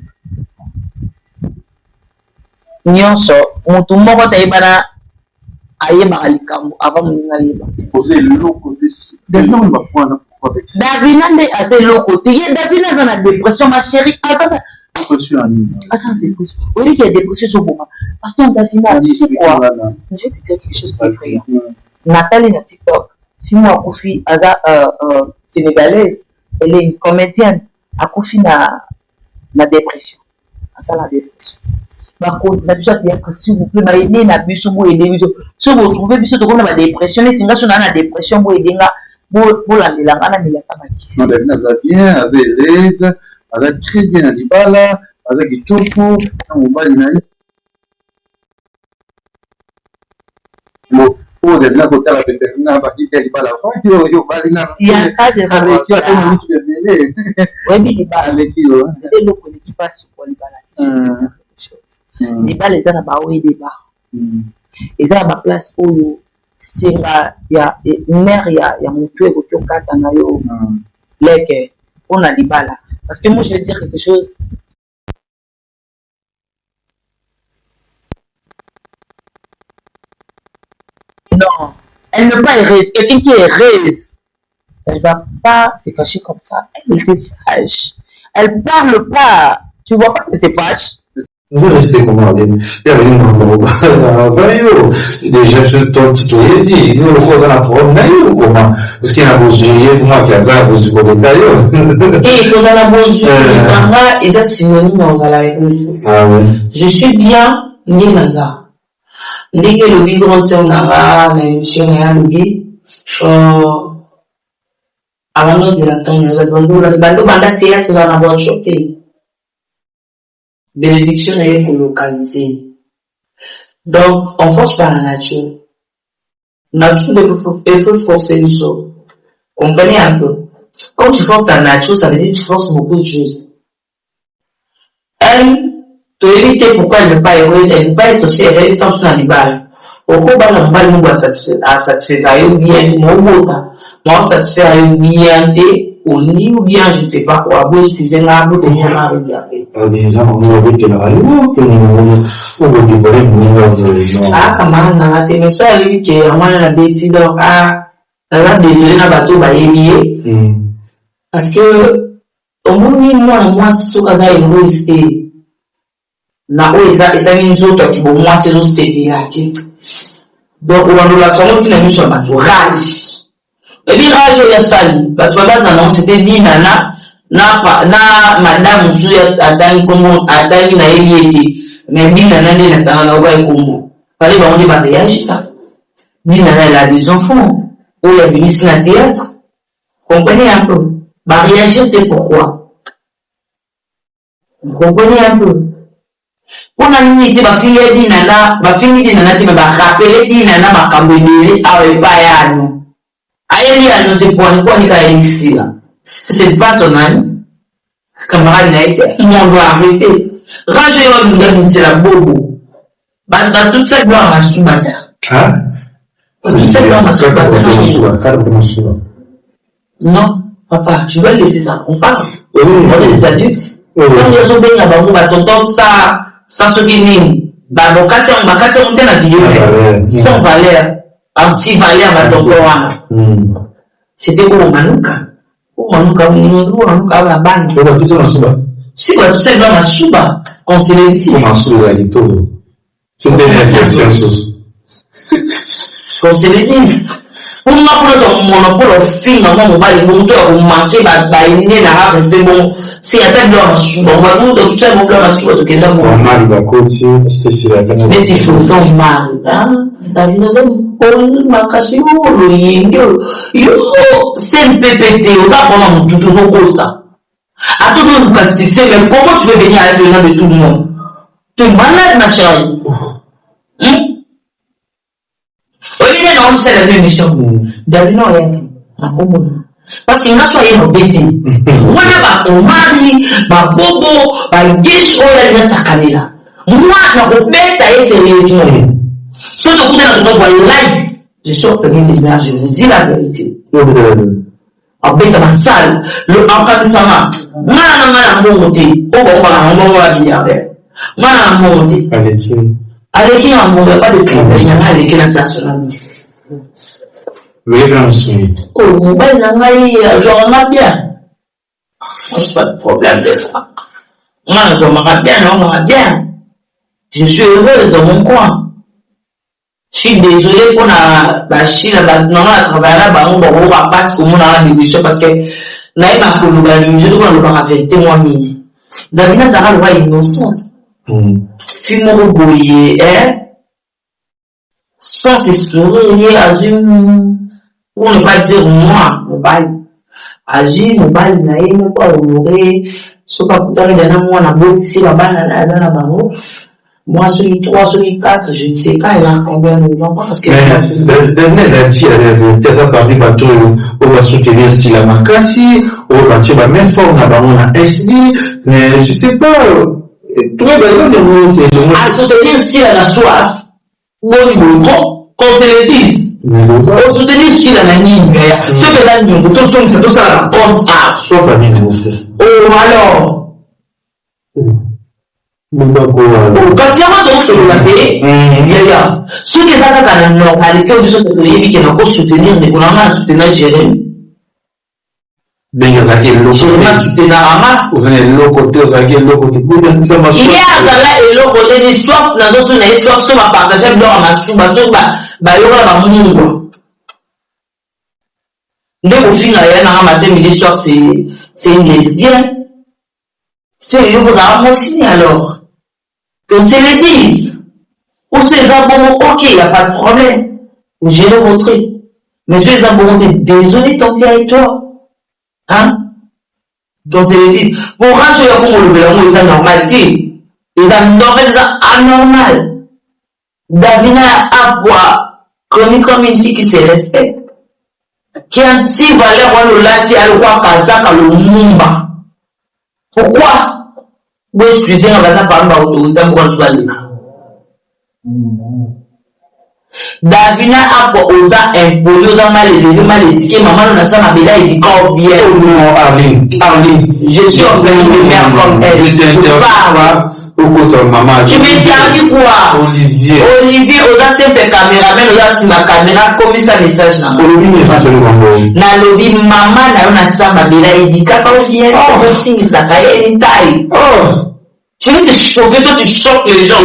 Nyonso, tout le monde a yébana, ayéba alikambo, avant mon ayéba. Poser l'autre côté, Davina, on va prendre avec ça. Davina, c'est l'autre côté. Davina, dans la dépression, ma chérie, Dépression en ligne. Ah, c'est une dépression. Oui, il y a des dépressions sur moi. Attends, Davina, tu sais quoi? Je vais te dire quelque chose qui est effrayant. Nathalie na TikTok, fille-moi, Koufi, sénégalaise, elle est une comédienne. À Koufi na dépression. À ça, la dépression. Par contre, la dépression, c'est que si vous pouvez m'aider, na biso, vous aider, si vous trouvez biso, vous avez la dépression, mais si vous avez la dépression, vous aider, vous la délangana, mais la tabakisi. Non, Davina, ça bien, elle est l'aise. Elle très bien à Dibala, avec des topos, on va y aller. Bon, pour des gens qui ont la personne à partir de Dibala, il y a pas de avec qui a tout le monde. Oui, mais Dibala, avec qui c'est le qu'on qui passe sur Dibala. Dibala, les gens n'ont pas débat. Ils ont ma place où c'est là, il y a une mère, il y a mon tueur qui est au Katanayo, les on a Dibala. Parce que moi, je vais dire quelque chose. Non, elle n'est pas heureuse. Quelqu'un qui est heureuse, elle ne va pas se fâcher comme ça. Elle se fâche. Elle ne parle pas. Tu vois pas qu'elle se fâche? Vous restez comment? Il y avait une déjà, je t'ai dit, nous, on a problème, comment? Parce qu'il y a un beau juillet, moi, qui a ça, vous êtes pour le et quand on a beau juillet, et ça, c'est synonyme dans la réponse. Ah oui. Je suis bien, ni Naza. Dès que le big grand on a l'émission, le big, avant de l'attendre, nous avons la bande théâtre, nous avons chanté. Bénédiction est localisée. Donc, on force par la nature. Nature peut forcer les choses. Comprenez un peu. Quand tu forces la nature, ça veut dire que tu forces beaucoup de choses. Elle, pour éviter pourquoi elle n'est pas heureuse, elle ne peut pas être aussi heureuse tant que dans les balles. Au coup, bah, on va nous satisfaire, bien, moi, satisfaire, bien, au lit ou bien, je ne sais pas quoi, vous utilisez l'arbre de mon mari. Déjà, on a vu que la radio, que nous avons dévoilé ah, comment on a raté, mais ça, lui, qui est en moins la bêtise, donc, ah, là, désolé, la bateau va émier. Parce que, au moins, moi, si ce cas-là est resté, là, où il a mis une autre qui, pour moi, c'est juste des donc, on va nous la faire, on a mis sur ma tour, rage. Et puis, rage, il y a sali. Parce que, là, c'était dit, nana, na madame Moussou attangi Congo, attangi na Ebieti, mais dit nana, na Ouai Congo. Fallait voir, on dit, mariage, dit nana, elle a des enfants, ou il y a des missions à théâtre. Comprenez un peu. Mariage, c'est pourquoi. Vous comprenez un peu. On a mis, ma fille dit nana, tu me vas rappeler, dit nana, ma cambonnerie, avec Bayano. Aïe, il y a notre point, quoi, il a ici, là. C'est pas son ami. camarade n'a été, on doit arrêter. Ranger c'est la bobo. Bah, toute cette gloire à Soubata. Hein? Toute cette gloire à Soubata. Non, papa, je veux laisser ça. On parle. On est des adultes. Quand ils ont bien là-bas, on va t'entendre ça se finit. Bah, on va casser on la vidéo. Sans valeur. Un petit valeur va t'entendre. C'était où Manouka? Où Manouka, Manouka, la banque. On va tout ça dans Souba. Si, on va tout ça dans la Souba. Qu'on se les dit. Comment Souba, il est tout. C'est une dernière chose. Qu'on se les dit. Pour moi, pour le monopole, finalement, on va les monter, on manquer, il y a un bon. C'est un peu blanc, on va nous tout ça, mon blanc, on va on mari va côté, parce que c'est la canne. Mais il faut donc mari, hein. David nous aime, on m'a cassé, le yingo. Yo, c'est un PPT, on va prendre tout le ça. À tout le monde, quand tu sais, mais comment tu veux venir avec le nom de tout le monde? Tu es malade, ma chérie. Oui, non, c'est la même mission. David nous aime, en commun. Parce qu'il n'a pas eu un bébé. On a pas mari, ma bobo, ma guiche, on a déjà sa caméra. Moi, je ne peux pas être sérieusement. Si on a notre voix live, je suis sorti de l'image, je vous dis la vérité. En bête dans ma salle, le encadrement, mana monté, on va bien avec. Mana monté. Avec qui on ne pas de problème, il y en a avec la nationalité. Oh, mon bel ami, j'en ai bien. Moi, je pas de problème de ça. Moi, j'en ai bien, j'en ai bien. Je suis heureuse dans mon coin. Je suis désolée pour la Chine, non, à travers là, on va passer comme on a négocié parce que là, il m'a colloqué, je dois le voir avec témoigner. David a le roi innocent. Puis, mon boyer, sans se sourire, à une. Pour ne pas dire moi, mobile. Agir, mobile, naïm, pas honoré. Ce pas pour t'arriver dans moi, la botte, si la banane, la zana, bango. Moi, sur les 3, sur les 4, je ne sais pas, il y a combien de enfants, parce que. Daniel a dit, il y a parmi les bateaux, on va soutenir si la macassi, on va tirer la même forme, on a SB, mais je sais pas, toi, ben, à soutenir si la soif, bon, qu'on se le dise. Au soutenir si la ligne, ce que la ligne, tout ça, comme ça. Sauf à nous. Oh, alors. Quand il y a un autre il y a. Ce qui est à la normalité, on dit que c'est qui n'a qu'à soutenir, mais qu'on a mal à soutenir Jérémy. Jérémy a soutenu Rama. Vous avez l'autre côté, vous avez l'autre côté. Il y a là et l'autre côté des soifs, dans d'autres histoires, ce va partager blanc à ma souba, il y aura la moungo. Dès qu'au final, il y a un matin, mais l'histoire, c'est une lesbienne. C'est, vous avez aussi alors. Qu'on se le dise. Ou c'est les abonnés, ok, il n'y a pas de problème. Je vais le montrer. Mais si les abonnés, désolé, tant pis avec toi. Hein? Qu'on se le dise. Pour ranger le coup, le blanc, il est normal, il est anormal. Davina a boire, connu comme une fille qui se respecte. Qui a un petit valeur, on le l'a dit, à le roi Kazaka, le Mumba. Pourquoi? Vous excusez, on va ça par l'autorité, on va se dire. Davina a pour osa imposer, osa mal élevé, mal éduqué, maman, on a ça, ma belle, il dit quand bien. Oh non, Arline, je suis en train de faire comme elle. Je t'interromps. Maman, tu m'interdis quoi? Olivier, osa simple caméraman, osa si ma caméra, comme ça message na. Na lobi maman na ona sa mabela edika ka bien, on signe ça ka une taille. Tu veux te choquer, toi tu choques les gens.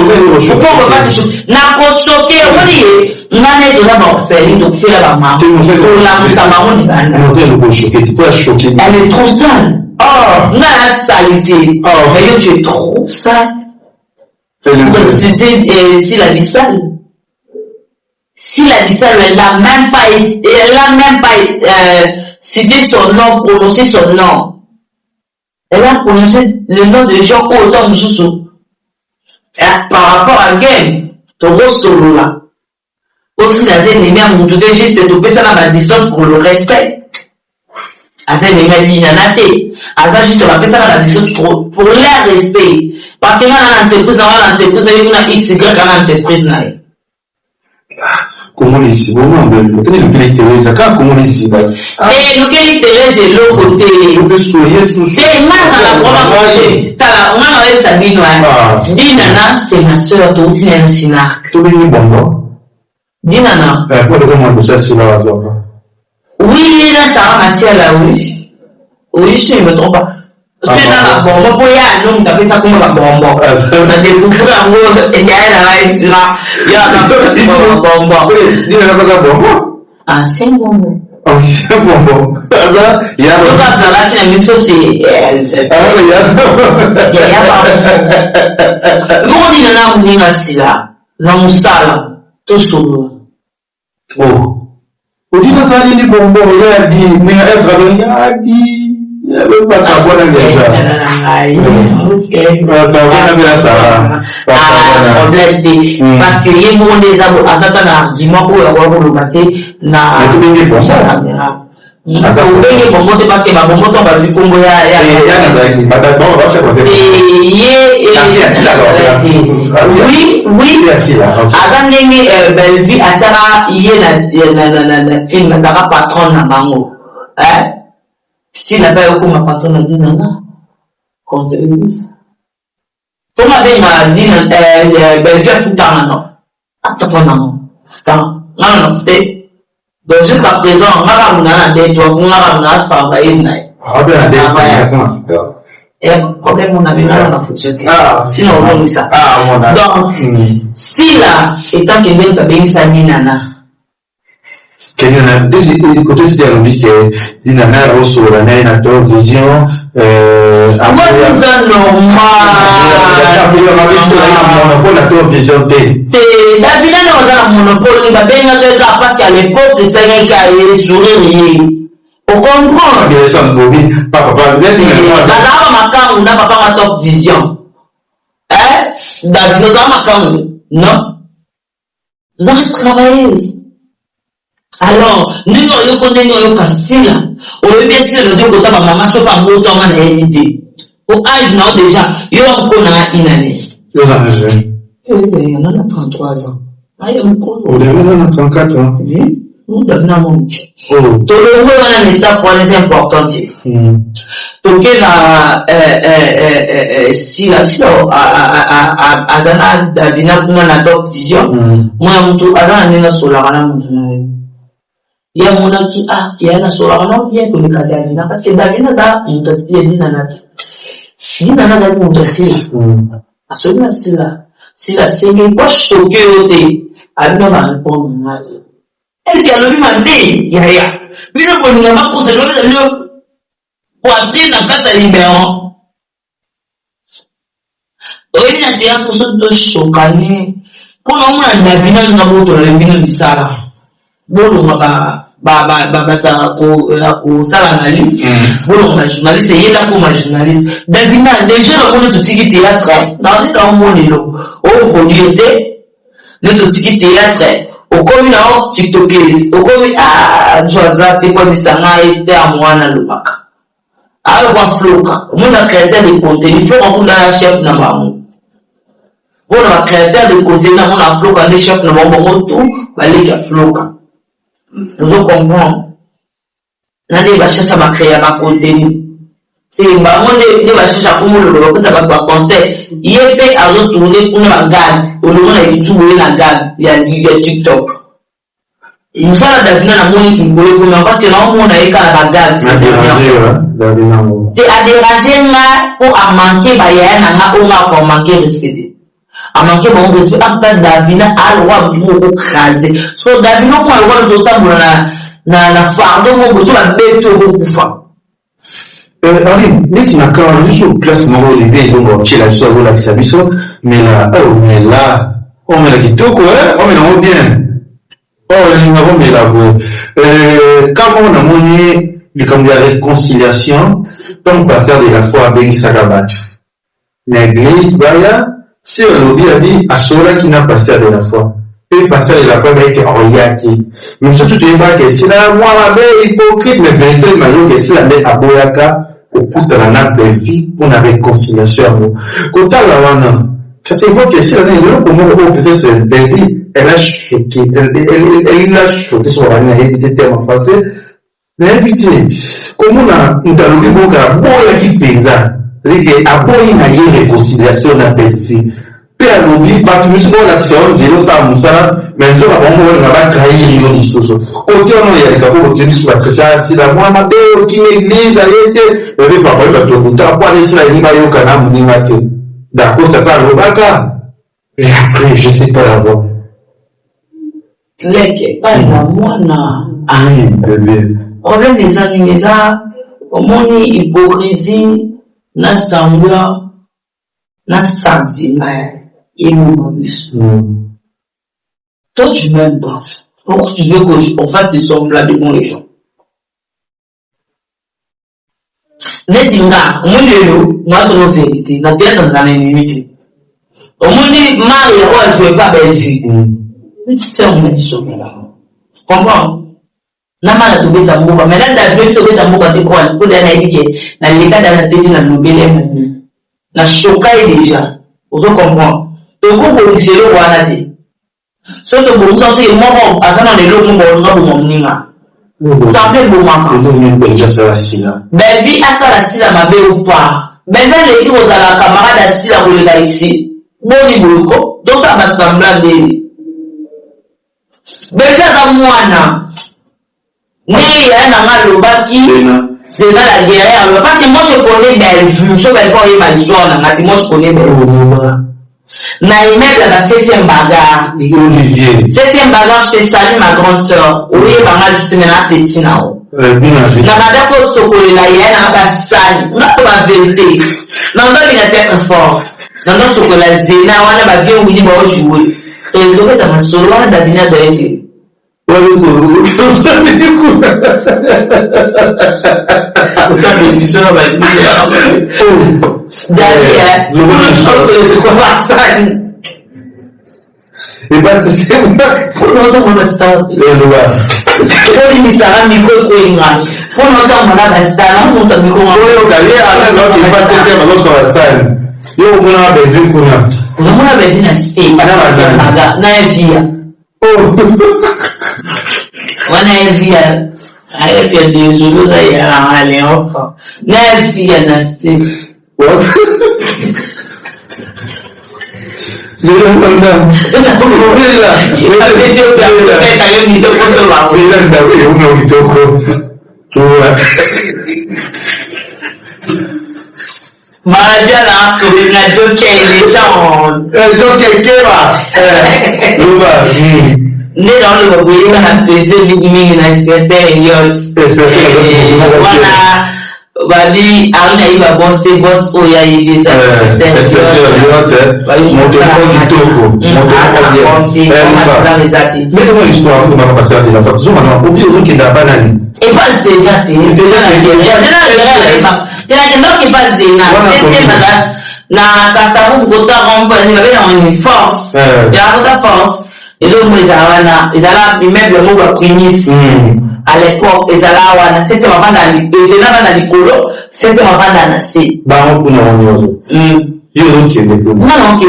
Pourquoi on va pas te choquer? Na ko choquer, on dit, nane de la ba faire, donc c'est la maman. On la musa maman ni bana. Elle est trop sale. Oh, na la saleté. Oh, mais yo tu es trop sale. Si la dit sale. Si la dit sale, elle n'a même pas cité son nom, prononcé son nom. Elle a prononcé le nom de Jean autant de Joussou. Par rapport à Game, ton gros solo là. Aussi, la zone est bien, vous devez juste te ça à la distance pour le respect. Attends, les mecs, il y en a des. Attends, juste, on va faire ça dans des choses pour leur respect. Parce que dans l'entreprise, il y a une X, Y, dans l'entreprise. Comment les ici? Comment les Thérèse? Comment les ici? Et nous, quelle Thérèse de l'autre côté? Et moi, dans la première côté, on a Sabine, Dinana, c'est ma soeur, tout le monde Sinac. Tout le monde bon. Dinana. Pourquoi on a ça sur la radio? Oui, là, ça va, Mathieu, là, oui. Oui, je ne me trompe pas. C'est dans la bombe, pour y aller, nous, on a fait ça comme la bombe. On a découvert un mot, et il y a là, il y a un bombe. Il y a un bombe. Ah, c'est un bonbon. Ah, c'est un bonbon. Il y a un bonbon. Là, qui n'a mis ça, c'est. Ah, il y a un bonbon. Il y a un bonbon. Nous, on dit là, on dit là, c'est là. Là, on là. Tout sur. Oh. On dit dans ça, il y a des bonbons, il y a dit, mais est-ce qu'il y a dit. Il n'y a même pas de bonbon déjà. Parce que les gens des abos à Satana, dis-moi où la voix pour le matin, na. Parce que ma bonbon tombe à du Congo, oui. Avant de belle vie, à Sarah, il y a film, Sarah patronne à Bango. Hein? Si la belle comme ma patronne a dit non, qu'on se le dise. Comme avec ma dit, belle vie a tout le temps, non. Attends, non. Non, c'était. Donc jusqu'à présent, on a des doigts, on a travaillé. Ah, bien, et le problème, on a mis dans la fouture. Sinon, on dit ça. Donc, si là, étant que nous avons ça, Nana. Du côté, c'était un dit que Nana a reçu la vision. Moi, nous sommes David a un monopole, il va bien être parce qu'à l'époque, le Seigneur qui a eu sourire. On comprend. Papa, on a papa top vision. Hein? David, nous avons non? Nous avons travaillé aussi. Alors, nous avons connu nos cassés là. On veut bien sûr le dire que ta maman se fait un beau temps en réalité. Au âge, non, déjà, il y a encore une année. On a 33 ans. On a 34 ans. Oui. Nous devenons mon Dieu. Tout le monde a une étape c'est important. Donc, si la sœur a une top vision, moi, je suis il y a mon qui il y a un solar bien que le cadavre parce que David a un dossier Nana a un dossier à ce moment-là si la série pas choqué elle ne va répondre est-ce qu'il y a le même dit il y a mais le bon n'a pas pour se le poitrine dans quatre libérant oui il y a des choses de choquantes pour nous on a David n'a pas le bien de ça bolo babata ko sala na liste bolo ma journaliste yela ko ma journaliste Davina déjà le monde tout qui théâtre dans le monde lo au produité le tout qui théâtre au comme na TikTok au comme Joazra te kwa misanga ete amwana lubaka alors kwa floka on a créé des contenus faut qu'on a chef na mamu on a créé des contenus on a floka des chef na mamu tout balika floka. Nous comprenons. Nous avons cherché à créer un contenu. C'est un monde de chercher à comment le ça va conseil. Il y a à retourner pour la gamme. Au moment où YouTube la gamme, il y a TikTok. Nous sommes dans la monde qui voulait parce que là on a eu la gamme. C'est à déranger là pour à manquer baïen à on a pour manquer respect. À manquer mon respect après Davina a le droit de craser. So Davina on a le droit de tout na fardo mon gosto la bête au kufa. Ali, neti na quand juste au place mon olivier donc on tient la chose là qui s'abisso mais là on met la kitoko on met bien. On met la voix. Quand on a monné le comme de la réconciliation donc pasteur de la foi avec Sagabatu. L'église baya si le lobby a dit à cela qui n'a pas de la foi. Et puis pasteur de la femme était orienté. Mais surtout, tu vois que si là, moi, ma belle hypocrite, mais vérité, malgré que si la belle à Boyaka, au coup de la nappe de vie, pour la réconciliation à vous. Quand à la wana, ça te voit que si la belle, peut-être, David, elle a choqué, elle a choqué sur la wana, elle était en français. Mais évitez, comme on a un dialogue, bon, boya qui paysan, c'est-à-dire qu'à boya, il y a une réconciliation à belle vie. Père l'oubli, parce que nous sommes la séance, zéro ça, moussa, mais nous avons pas trahi une discussion. Côté on y a des capots qui disent que c'est la moi, ma belle, qui l'église, elle était, et puis papa, il va te dire, pas laisser la ligne, il y a un canard, il va te d'accord, ça va le baka. Et après, je sais pas la voix. Leke, pas la moine. Ah, bébé. Problème des animés là, au moins, hypocrisie, n'a semblant, n'a sentiment. Et mon toi, tu m'aimes pas. Pourquoi tu veux qu'on fasse des semblables devant les gens? Nedinga, moi, je suis vérité. N'a pas dans la limite. Au moins, Marie, moi, je ne veux pas Belgique. C'est un méchant là. Comprends? N'a pas de tomber tambour. Mais là, la vie de tomber tambour, c'est quoi? Pour la naïveté, dans l'état de la télé, dans le nobel, la chocaille déjà. Vous comprenez? Donc, vous c'est le roi là. Ce que vous sentez, moi, attends, les lots, mon nina. Ça fait beau, maman. Ben, vie, à ça, la sila, ma belle ou pas. Ben, les gens, la camarade, la sila, vous les ici. Bon, il vous donc, ça va sembler. Ben, ça, moi, non. Mais, il y a un lobaki. C'est dans la guerre. Parce que moi, je connais Bellevue. Je vais voir ma histoire. Moi, je connais Bellevue. Naïmette la 7e bagarre. 7e bagarre, je te salue ma grande soeur. Oui, bagarre, je te mets la petite là-haut. La bagarre, faut se coller là, il y a un passage. On a pas la vérité. Non, non, il a été fort. Non, non, se coller la zéna, on a pas bien où il va jouer. Et il devait être un solo, on a pas bien d'être. Et pas de c'est pour longtemps on va starter. Pour les misara micro coinga. Pour longtemps on va starter. On va micro. Oui, ok. Il y a un autre qui va tenter à l'autre sur la salle. Il y a un monde à Belgique qu'on a. On a besoin d'un style. Na via. Oh. On a via. Aí é de Zulu aí a leão. Na via na style. Marajana, na joke les gens. Joke va. Ne dans le goût, ça a plaisir de na spectateur voilà. Bali, arina iba boss oya ibi za. À l'époque, ils allaient c'était ma bande à l'icolo, c'était ma bande à la C. Non, qui a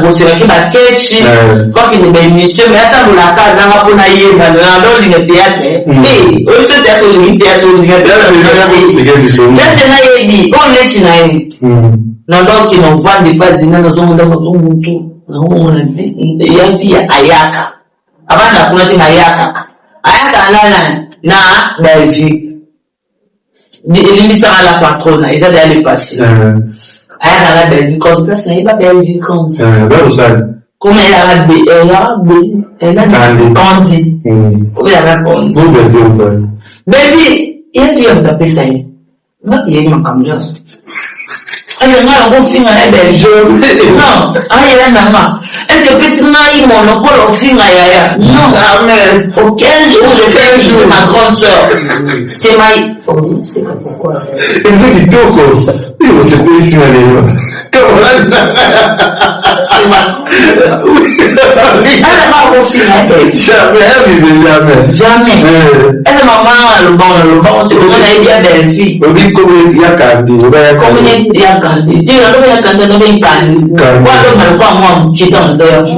bossé qui va cacher, quand il est monsieur, mais attends, la carte dans la ponaille, dans le théâtre. Et, au lieu d'être au théâtre, on est chinaï. Non, donc, ils n'ont pas des passes dans nos hommes dans notre monde. Il y a une fille Ayaka. Avant, on a dit Ayaka. Ayaka, là, na, Belgique. Il me sera la patronne, ils allaient aller passer. Ayaka, la Belgique, quand tu passes, il va Belgique comme ça. Comme elle a raconté. Comme elle a raconté. Baby, il y a dit, on t'a fait ça. Moi, il y a eu ma caméra. Alors, moi, on filme un Belgique. Non, il y a un maman. Est-ce que c'est un monopole au film à non, jamais. Au 15 jours, ma grande soeur. C'est ma. C'est pourquoi. Il me dit Doko. Il va se faire ici, comment n'a pas au final. Jamais, elle vivait jamais. Jamais. Elle est maman, le bon, c'est comme elle est bien belle fille. On dit comme il y a Kandi. Comme il y a Kandi. Dis, on a Kandi, on a Kandi. Quoi, l'homme, quoi, moi, qui est dans le dehors.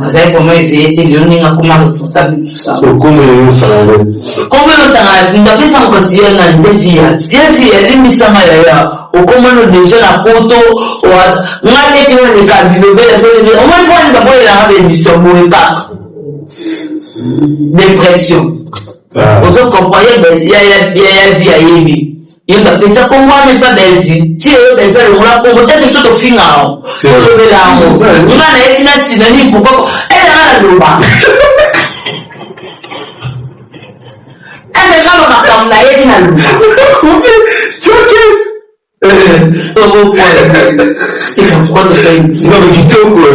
Vous avez pour moi, il était l'union à comment responsable de tout ça. Comment il ça va? Comment le temps a une tapis en considérant dans cette vie. Si elle vit, elle est mise à l'air. Ou comment le déjà la photo, ou à moi, les gens, les gars, du bébé, au moins, moi, il va pas y avoir des missions pour les pas. Dépression. Vous comprenez, il y a vie à Yébi. Il y a ça comme moi, n'est pas belle vie. Si elle est belle, on l'a combattu, c'est tout au final. Pour lever la roue. On a une accident, pourquoi? Elle a la loba. Elle est là, on a comme la haine à loba. C'est un point de fait. Non, mais qui te quoi?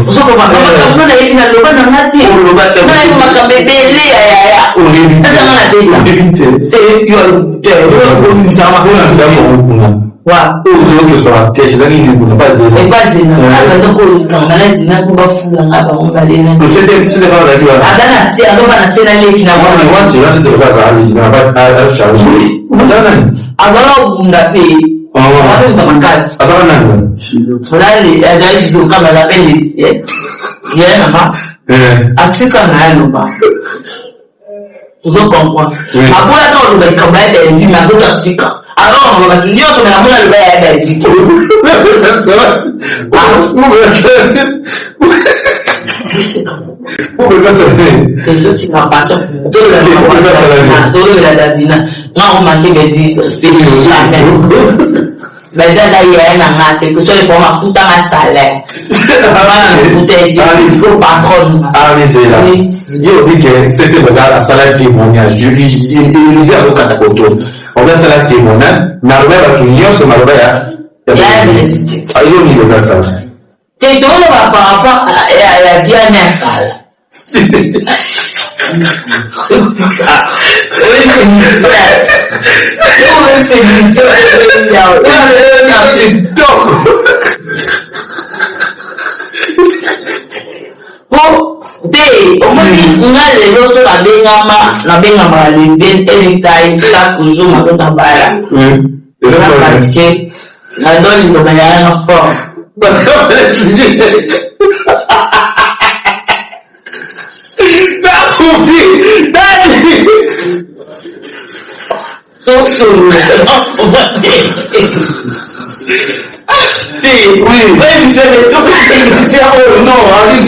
Vous comprenez, on a loba dans la tête. On a comme bébé, vous comprenez? Après, quand on va comme elle est vue, mais d'autres articles. Alors, on va dire que la moule est vue. Mais là, il y a un amateur que soit pour ma puta ma salaire. Il faut patron. Ah oui, c'est là. Il dit que c'était la salaire témoignage. Je lui dis à vos catacotos. On va faire la témoignage. Mais on va faire une sur ma robe. Il y a un niveau de ça. Tu dois par rapport à la vie à Nepal. Oui,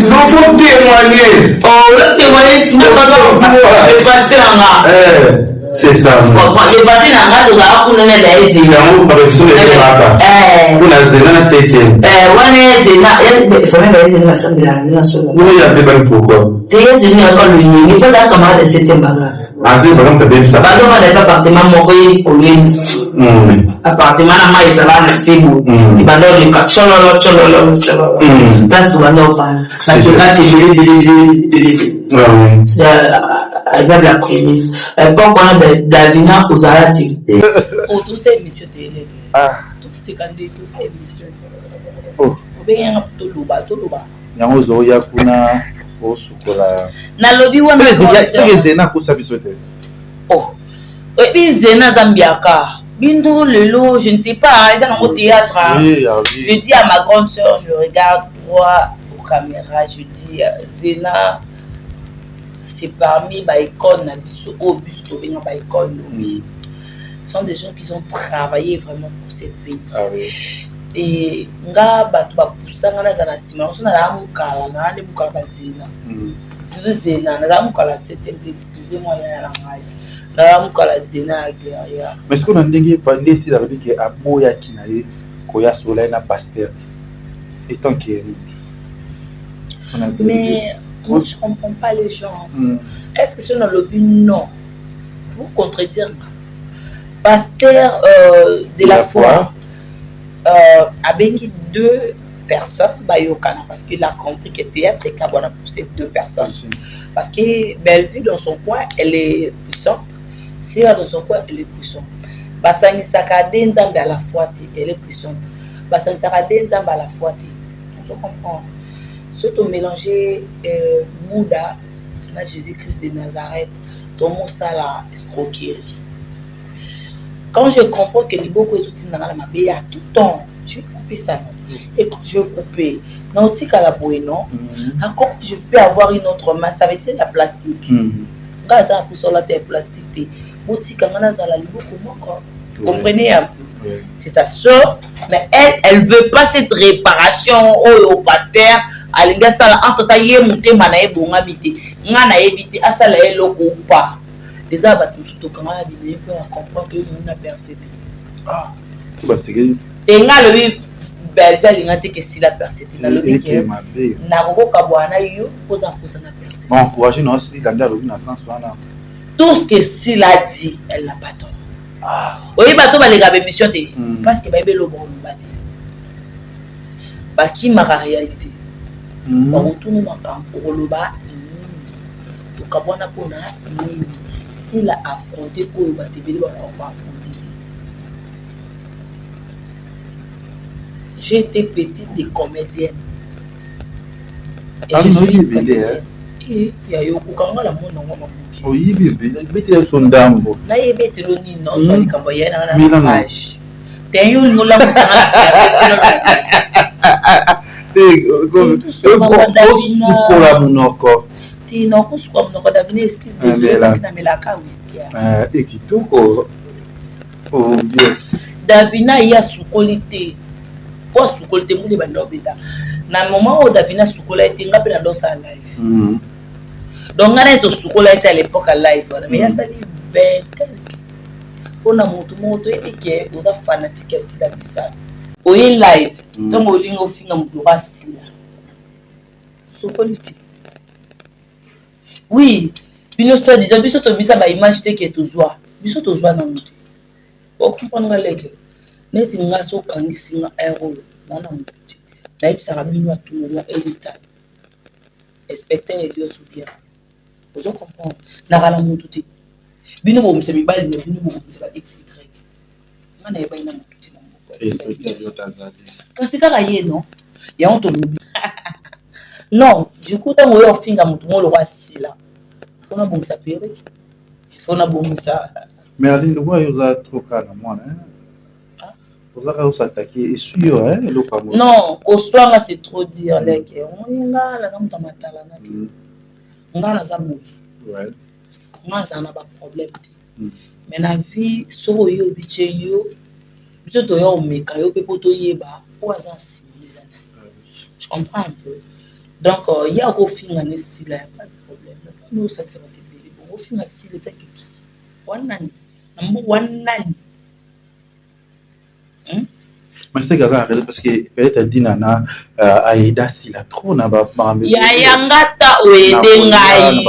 non, il faut témoigner. Oh, le témoigner, tu ne peux pas passer en bas. C'est ça. Les passés dans la on a des idées. On a pourquoi. Ah, c'est vraiment bien ça. Appartement, appartement, avec la prémisse. Pourquoi Davina aux Aratiques? Pour tous ces émissions télé. Tous ces candidats, tous ces émissions. Oh. Bien, tout le bas. Yango zoya kuna osukola. Na lobby wana. C'est zena ko sabisote. Oh. Et puis zena zambiaka. Bindo lelo, je ne sais pas, ils sont au théâtre. Je dis à ma grande sœur, je regarde droit aux caméras, je dis Zena. C'est parmi les icônes, ce sont des gens qui ont travaillé vraiment pour ce pays. Ah oui. Et nga batu ba pusanga na zana sima, on a mukala na ne mukala bazina. C'est zena na mukala 7e, excusez-moi il y a la rage. Na mukala zena derrière. Mais ce qu'on a ndenge pandé si la veut que aboya kinaye koya soleil na pasteur. Étant que mais moi, je ne comprends pas les gens. Est-ce que c'est dans le but? Non. Vous contredire. Pasteur de la foi a béni 2 personnes parce qu'il a compris que théâtre est cabana pour ces 2 personnes. Parce que Bellevue dans son coin, elle est puissante. Sierra dans son coin, elle est puissante. Basani Sakade Nzambe à la foi, elle est puissante. Basani Sakade Nzambe à la foi, on se comprend. Surtout mélanger Bouddha na Jésus-Christ de Nazareth, dans mon la escroquerie. Quand je comprends que les beaucoup est tout dans la mabé à tout temps, je vais couper ça. Et quand je vais couper, non, tu sais qu'à la bouée, non, encore je peux avoir une autre main, ça veut dire la plastique. Quand ça a pris sur la terre plastique, comprenez un peu. C'est sa soeur, mais elle veut pas cette réparation au pasteur. Alinga sala antotaye monter manaye bonga bité. Ngana ebité asala eloko ou pas. Les abatu surtout quand on a bien pour comprendre que nous n'a percé. Ah, bah c'est que. Tenga le belle ngate que si la percé. Na le bike. Na ko kabwana yo posa na percé. Bon, encourager nous aussi dans le sens là. Tout ce que s'il a dit, elle n'a pas tort. Oui, bateau va les gars mission parce que baby le bon bâti. Bah qui m'a la réalité. On retourne dans camp pour le bas. Donc abona pour na s'il a affronté pour le bâti, il va encore affronter. J'ai été petite des comédiennes. Et je suis comédienne. Il y a eu beaucoup la monde dans mon oui, bébé, son dambo. Là, il est le non, soit les camboyens dans la page. T'es eu nous la moussa. Tu n'as pas soit mon condamné, excuse-moi, parce que dans la cas et qui tout oh Dieu. Davina il y a sous qualité. Quoi sous qualité mon les bandes obéta. Na moment où Davina sous qualité ngapela dans sa live. Donc, on a été à l'époque à live, mais il y a ça 20 on a monté et qui vous a fanatique à la bissa. Au live, donc on a fait un peu de politique. Oui, une histoire disant, bisous to bisa ba image te qui tozwa. Bisous tozwa na muti. On comprendre leke. Mais si nga so kangi singa héros na na muti. Na ibisa ka bino atu mo elita. Inspecteur et Dieu bien. Vous comprenez? Nakala mutu te. Bino bo mse bibali ne bino bo mse ba XY. Mana yeba ina mutu te na moko. Kasi kaka ye non. Ya on to lobi. Non, du coup tant on finga mutu mo le roi sila. Fona bon ça péré. Fona bon ça. Mais allez le roi il a trop calme moi hein. Vous avez s'attaquer et sûr hein le pas. Non, ko swanga c'est trop dire leke. On nga la zamu tamatala na te. Nga na zamu. Ouais. Moi ça n'a pas de problème. Mais la vie so yo biche yo. Biso to yo meka yo pe poto yeba. O azan si les années. Tu comprends un peu. Donc il y a au fin année si là pas de problème. Nous ça c'est votre bébé. Bon au fin si le taki. One nani. One nani. Mais c'est parce que peut-être Dinana Aïda si la trop n'a pas yangata oede ngai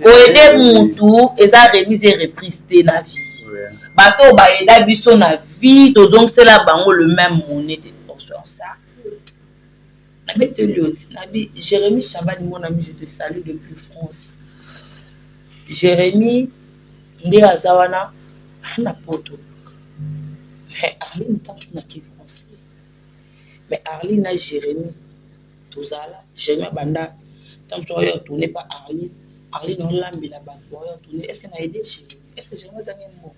oede mutu eza remise et reprise te na vie bato ba eda biso na vie tozongsela bango le même monnaie sur ça na bete lioti na bi Jérémy Chabani mon ami je te salue depuis France. Jérémy nde azawana na poto. Mais Arline tant na qui français. Mais Arline a Jérémy tozala Jérémy banda tant que yo tourner pas Arline on lambi la bande yo tourner est-ce que na aidé Jérémy est-ce que Jérémy zangi mo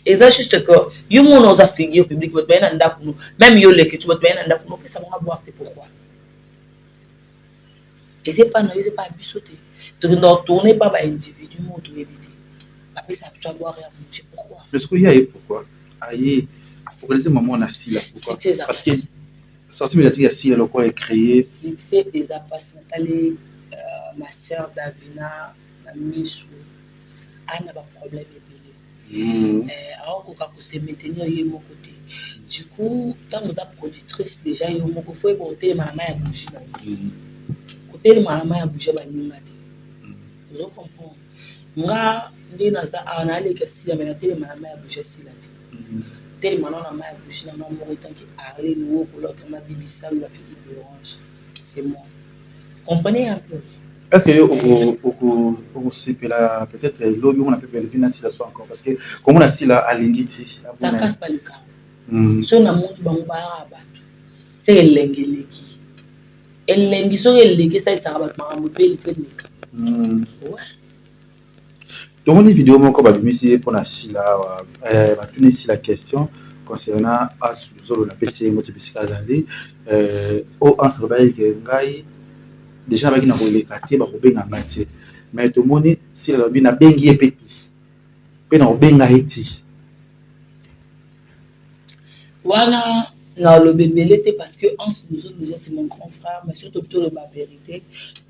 et ça juste que yo mon osa figure public but ben anda kuno même yo le que tu but ben anda kuno ça va boire pourquoi et c'est pas bisoter tu ne tourner pas ba individu mo to éviter après ça tu vas boire et manger pourquoi parce qu'il y a pourquoi aïe faut que les mamans na sila pourquoi parce que sorti médiatique ya sila le quoi est créé succès des appas Nathalie ma sœur Davina na Michou ana ba problème alors qu'on va se maintenir à mon côté. Du coup, quand vous êtes productrice déjà, il faut porter ma main à bouger. Côté ma main à bouger, vous comprenez? Moi, les naza en aller que si la main à bouger si la tellement la main à bouger, la main à tant qu'il arrive nouveau pour l'autre m'a dit ça la fille qui dérange. C'est moi. Comprenez un peu. Est-ce que au CPLA peut-être l'eau on a pu vérifier si la soit encore parce que comme on a si la à l'ingiti ça casse pas le cas. Si on a monté bamba c'est l'engeleki elengi soki eleki esalisaka bato makambo mpe elife eleka. tomoni video moko babimisi mpona sila batuni sila question concernant asuzolo na pesi ye moti bisika azali o ansre bayeke ngai déjà baki na koleka te bakobenga ngai te mais tomoni sila lobi nabengi ye mpe ti mpe na kobenga ye ti wana na lobi ebele te parce que Anse Luzo déjà c'est mon grand frère mais surtout plutôt la vérité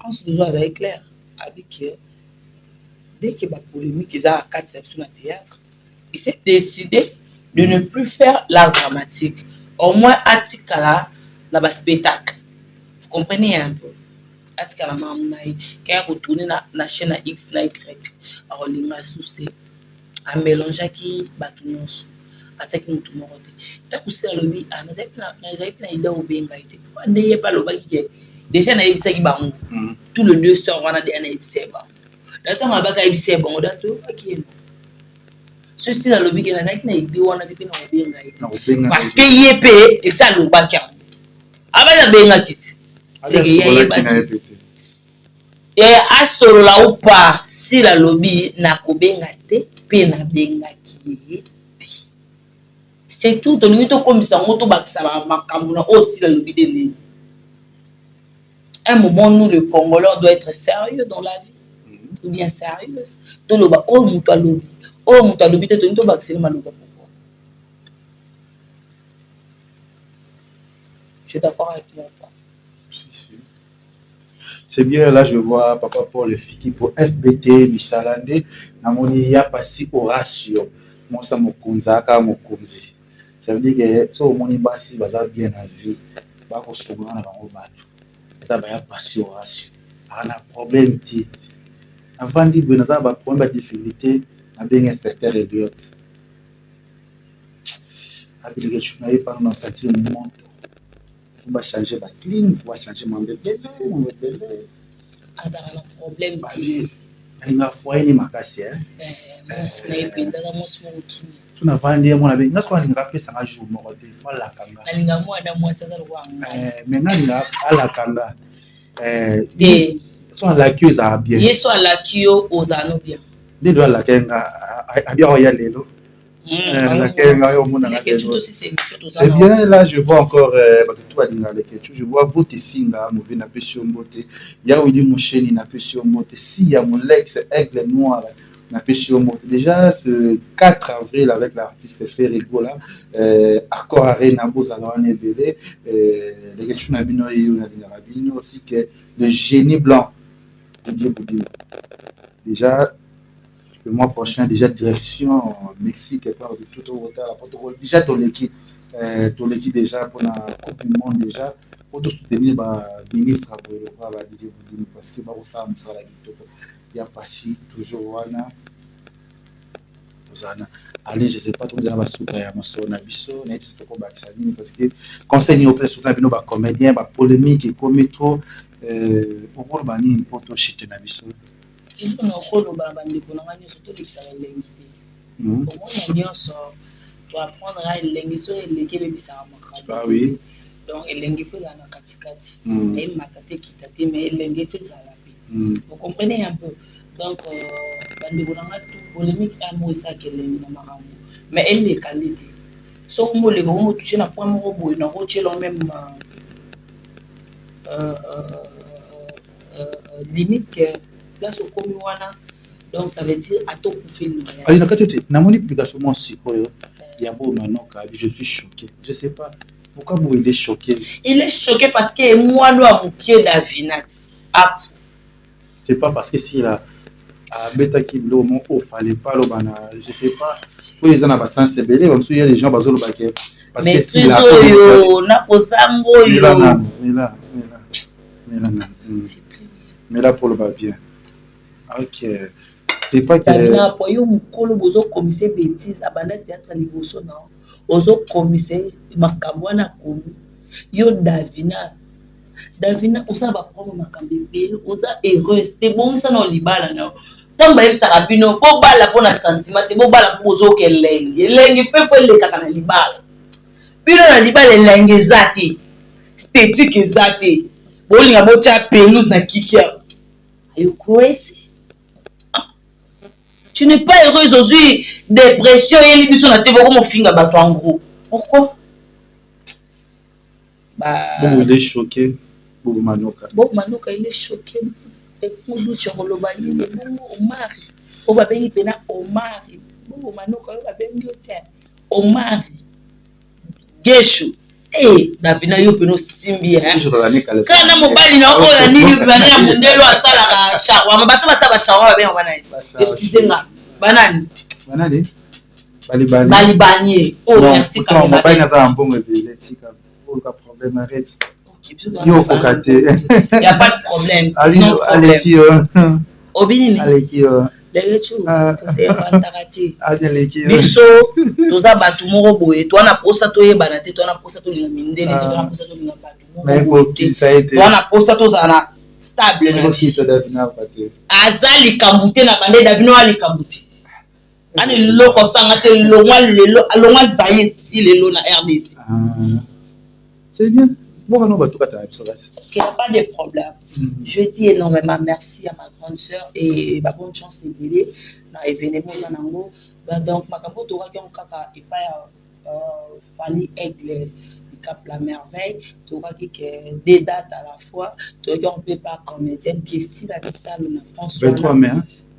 Anse Luzo azali clair avec dès que la polémique est à 4 sur le théâtre, il s'est décidé de ne plus faire l'art dramatique. Au moins, Atikala, dans le spectacle. Vous comprenez un peu? Atikala, quand il a retourné dans la chaîne X, Y, alors il a sousté, à mélanger qui bâtonnions sous, à tel que nous tournons roté. T'as poussé à l'objet, ah, nous avons pas idée au bien gaïté. Pourquoi n'ayez pas le bas qui est déjà n'a pas qui bang. Tous les deux sœurs, on a des années bang. D'attends à baka ibise bon dato akino ceci dans le week-end na kina idée wana depuis na obenga parce que yepé et ça lo baka abaya benga kiti c'est que yepé et asolo la ou pas si la lobby na kobenga te pe na benga ki c'est tout on est comme ça moto bakisa makambo na aussi la lobby de l'île. Un moment nous le Congolais on doit être sérieux dans la vie. Ou bien sérieuse. Donc, oh, mouta lobby. Oh, mouta lobby, tu as vacciné ma lobby. Pourquoi? Je suis d'accord avec moi. C'est bien, là je vois Papa Paul Fiki pour FBT, Missalande, Namoni ya passé au ratio. Moi, ça me konzaka, mon konzi. Ça veut dire que si on est bassi, ça bien à vie. Bah, on se trouve dans le bateau. Ça va y passer au ratio. On a un problème. Avant de dire que nous avons un problème de difficulté, nous avons un inspecteur Elliott. Après que tu n'avais pas dans cette moment, il faut changer la clim, il faut changer mon bébé. Azar un problème. Il a foyer ni makasi. Mon sniper, dans mon smoking. Tu n'as pas dit mon ami, nous sommes en train de faire un jour mort. Il faut la kanga. Alinga moi dans moi ça doit voir. Maintenant il a la kanga. Soit la queue ça bien. Yes soit la queue aux anneaux bien. Les doigts la queue a bien y aller là. C'est bien là je vois encore je vois Bote Singa mauvais na pression Bote. Ya Willy Moucheni na pression Bote. Si ya mon Lex Aigle Noir na pression Bote. Déjà ce 4 avril avec l'artiste Ferrigo là accord Arena Bozalane Belé les questions na bino et na bino aussi que le génie blanc Didier Boudin. Déjà le mois prochain, déjà direction Mexique, de tout au retard. Déjà, ton équipe déjà pour la Coupe du Monde, déjà, pour te soutenir le ministre Didier Boudin, parce que il y a passé toujours allez, je ne sais pas trop bien parce que conseil au plus souvent nos comédiens, polémique, trop au cours de pour te chiter na biso. Il faut nous bandeko na ngani surtout l'excellent l'engité. Comment on y sort tu apprendre à l'engiso et les kebisa makabo. Ah oui. Donc l'engi fait na katikati. Et matate kitate mais l'engi fait ça la paix. Vous comprenez un peu. Donc bandeko na ngatu polémique à moi ça que l'engi na makabo. Mais elle les qualité. So mo le go toucher na point mo boy na ko tshelo même limite que place au Komiwana, donc ça veut dire à tout couper le noyau. Allez, dans mon publication, je suis choqué. Je ne sais pas pourquoi il est choqué. Il est choqué parce que moi, nous avons pied d'Avinat. C'est pas parce que si la bêta qui bleu au fallait pas le bana, je sais pas. Pour les gens à sens c'est belé, comme il y a des gens basés au baquet. Mais si la yo na kozambo yo. Mais là pour le bas bien. Ok. C'est pas que. Davina apoyo mukolo bozo commissaire bêtise abanda théâtre liboso na. Ozo commissaire makambo na komi. Yo Davina osa ba prendre makambo belle, osa heureuse. Te bon ça no libala na. Tamba yeb sarabino bo bala pona sentiment te bo bala bozo kelenge. Lengi pe fo le kaka na libala. Bino na libala lengi zati. Esthétique zati. bolinga botia pelouse na kiki. Are you crazy? Tu n'es pas heureuse aujourd'hui, dépression et l'émission na TV comme finga bato en gros. Pourquoi? Bon, il est choqué. Bobo Manoka. Bobo Manoka, il est choqué. Et pour nous, Chorolobani, mais Omari. On va bénir Pena Omari. Bobo Manoka, on va bénir Omari. Geshu. Eh, Davina yo peno simbi hein. Kana mobali na ola nini bana ya mundelo asala ka shawarma bato basaba shawarma ba bana. Excusez-moi. Banani. Balibani. Oh merci quand même. Mobali na za mbongo ebele tika. Aucun problème arrête. Yo kokate. Il y a pas de problème. Allez qui Obinini. Allez qui Lechu, c'est un tarati. Biso, tous à battu moro boé. Toi na posa to ye banate, toi na posa to lingaminde, toi na posa to lingambatu. Mais pour qui ça a été? Toi na posa to zana stable na. Qui ça Davina pate? Azali kambute na bande Davino ali kambute. Ani loko sanga te longwa zaye si lelo na RDC. C'est bien. Bon, non, bah, il n'y a pas de problème. Je dis énormément merci à ma grande sœur et bah, bonne chance et bien dans l'événement. Donc, ma capote aura qui ont kaka et pas Fanny Aigle Cap la merveille. Tu auras qui des dates à la fois. Tu auras qui on peut pas comédienne qui est ici la salle en France. 23 mai.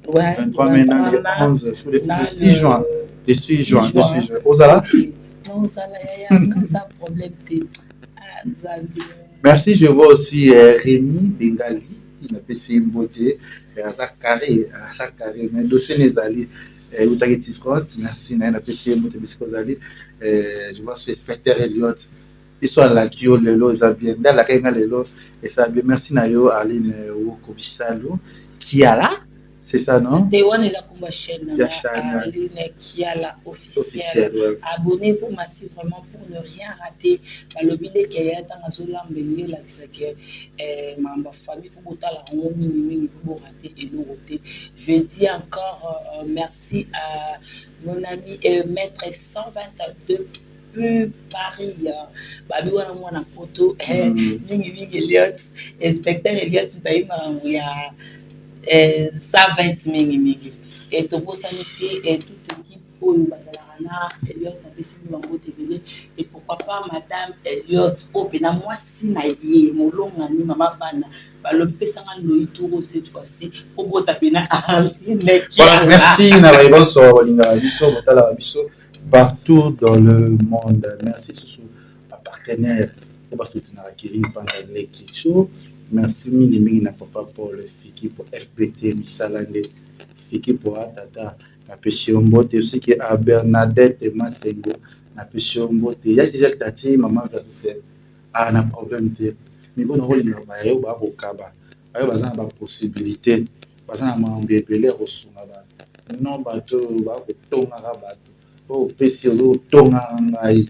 Ouais. 23 mai, le 6 juin. Le 6 juin. Ozala? Non, Ozala, il y a un problème. Merci, je vois aussi Rémi Bengali, il m'a fait une beauté, Carré, mais dossier les alliés, Outageti France, merci, il a fait une beauté, je vois ce spectateur Elliot, il soit là qui ont le lot, ça bien, dans la caïna le lot, et ça bien, merci Nayo, Aline Wokobisalo, qui a là, c'est ça, non? Tewan est la chaîne, Aline Kiala officielle. Ouais. Abonnez-vous massivement pour ne rien rater. Le billet qui est dans la zone de la ma famille, il faut la rater et nous rater. Je dis encore merci à mon ami maître 122 Paris. Babi wana mwana poto mingi Elliot, inspecteur Elliot Baïma 120 mingi et topo sanité et toute équipe pour nous bazalana Elliot na pesini bango tebele et pourquoi pas madame Elliot opena moi si na ye molonga ni mama bana balobi pesanga loituro cette fois-ci pour bota pena voilà merci na ba bonso balinga biso botala biso partout dans le monde. Merci sous ma partenaire pour ba soutenir akiri pendant les show. Merci Minimi na papa pour le fiki pour FPT Misalande fiki pour Tata na Peshombote aussi qui a Bernadette Masengo na Peshombote ya Gisèle Tati maman versus na problème de mais bon rôle na ba yo ba bokaba ayo bazana ba possibilité bazana mambebele rosunga ba non bato ba ko tonga bato o pesi o tonga ngai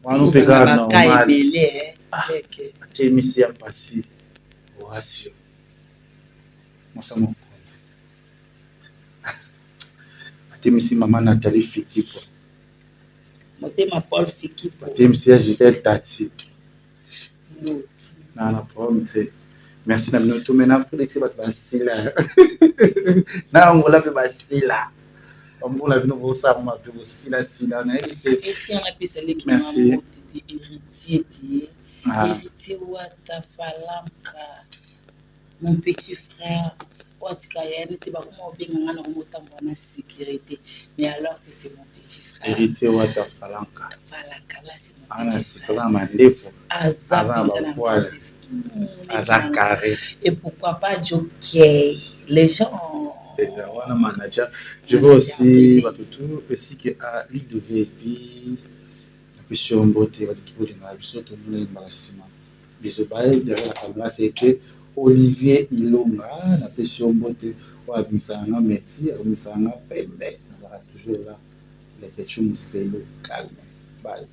wanu pega na normal Kémisia Passi, Horatio. Moi, ça mon cause. Kémisia Maman Nathalie Fikipo. Motema Paul Fikipo. Kémisia Gisèle Tati. Non, la problème, c'est. Merci, Namino. Tout maintenant, il faut que tu Basila. Non, on l'a fait Basila. On l'a vu, on ça, on m'a fait aussi la Sila. Est-ce qu'il y en a plus qui merci. Héritier. Héritier Wata Falamka, mon petit frère, Watikaya n'était pas comme on a sécurité, mais alors que c'est mon petit frère. Héritier Wata Falamka. Falamka, là c'est mon petit frère. Azakare. Et pourquoi pas Jockey? Les gens. Déjà, on a manager. Je veux aussi, aussi qu'il y a l'île de VIP. Sur beauté, tout le monde bisous derrière la caméra, c'est que Olivier Ilonga, la pression beauté, ou à Missanga Métis, à Missanga Pembe, on sera toujours là, les questions c'est le calme. Bye.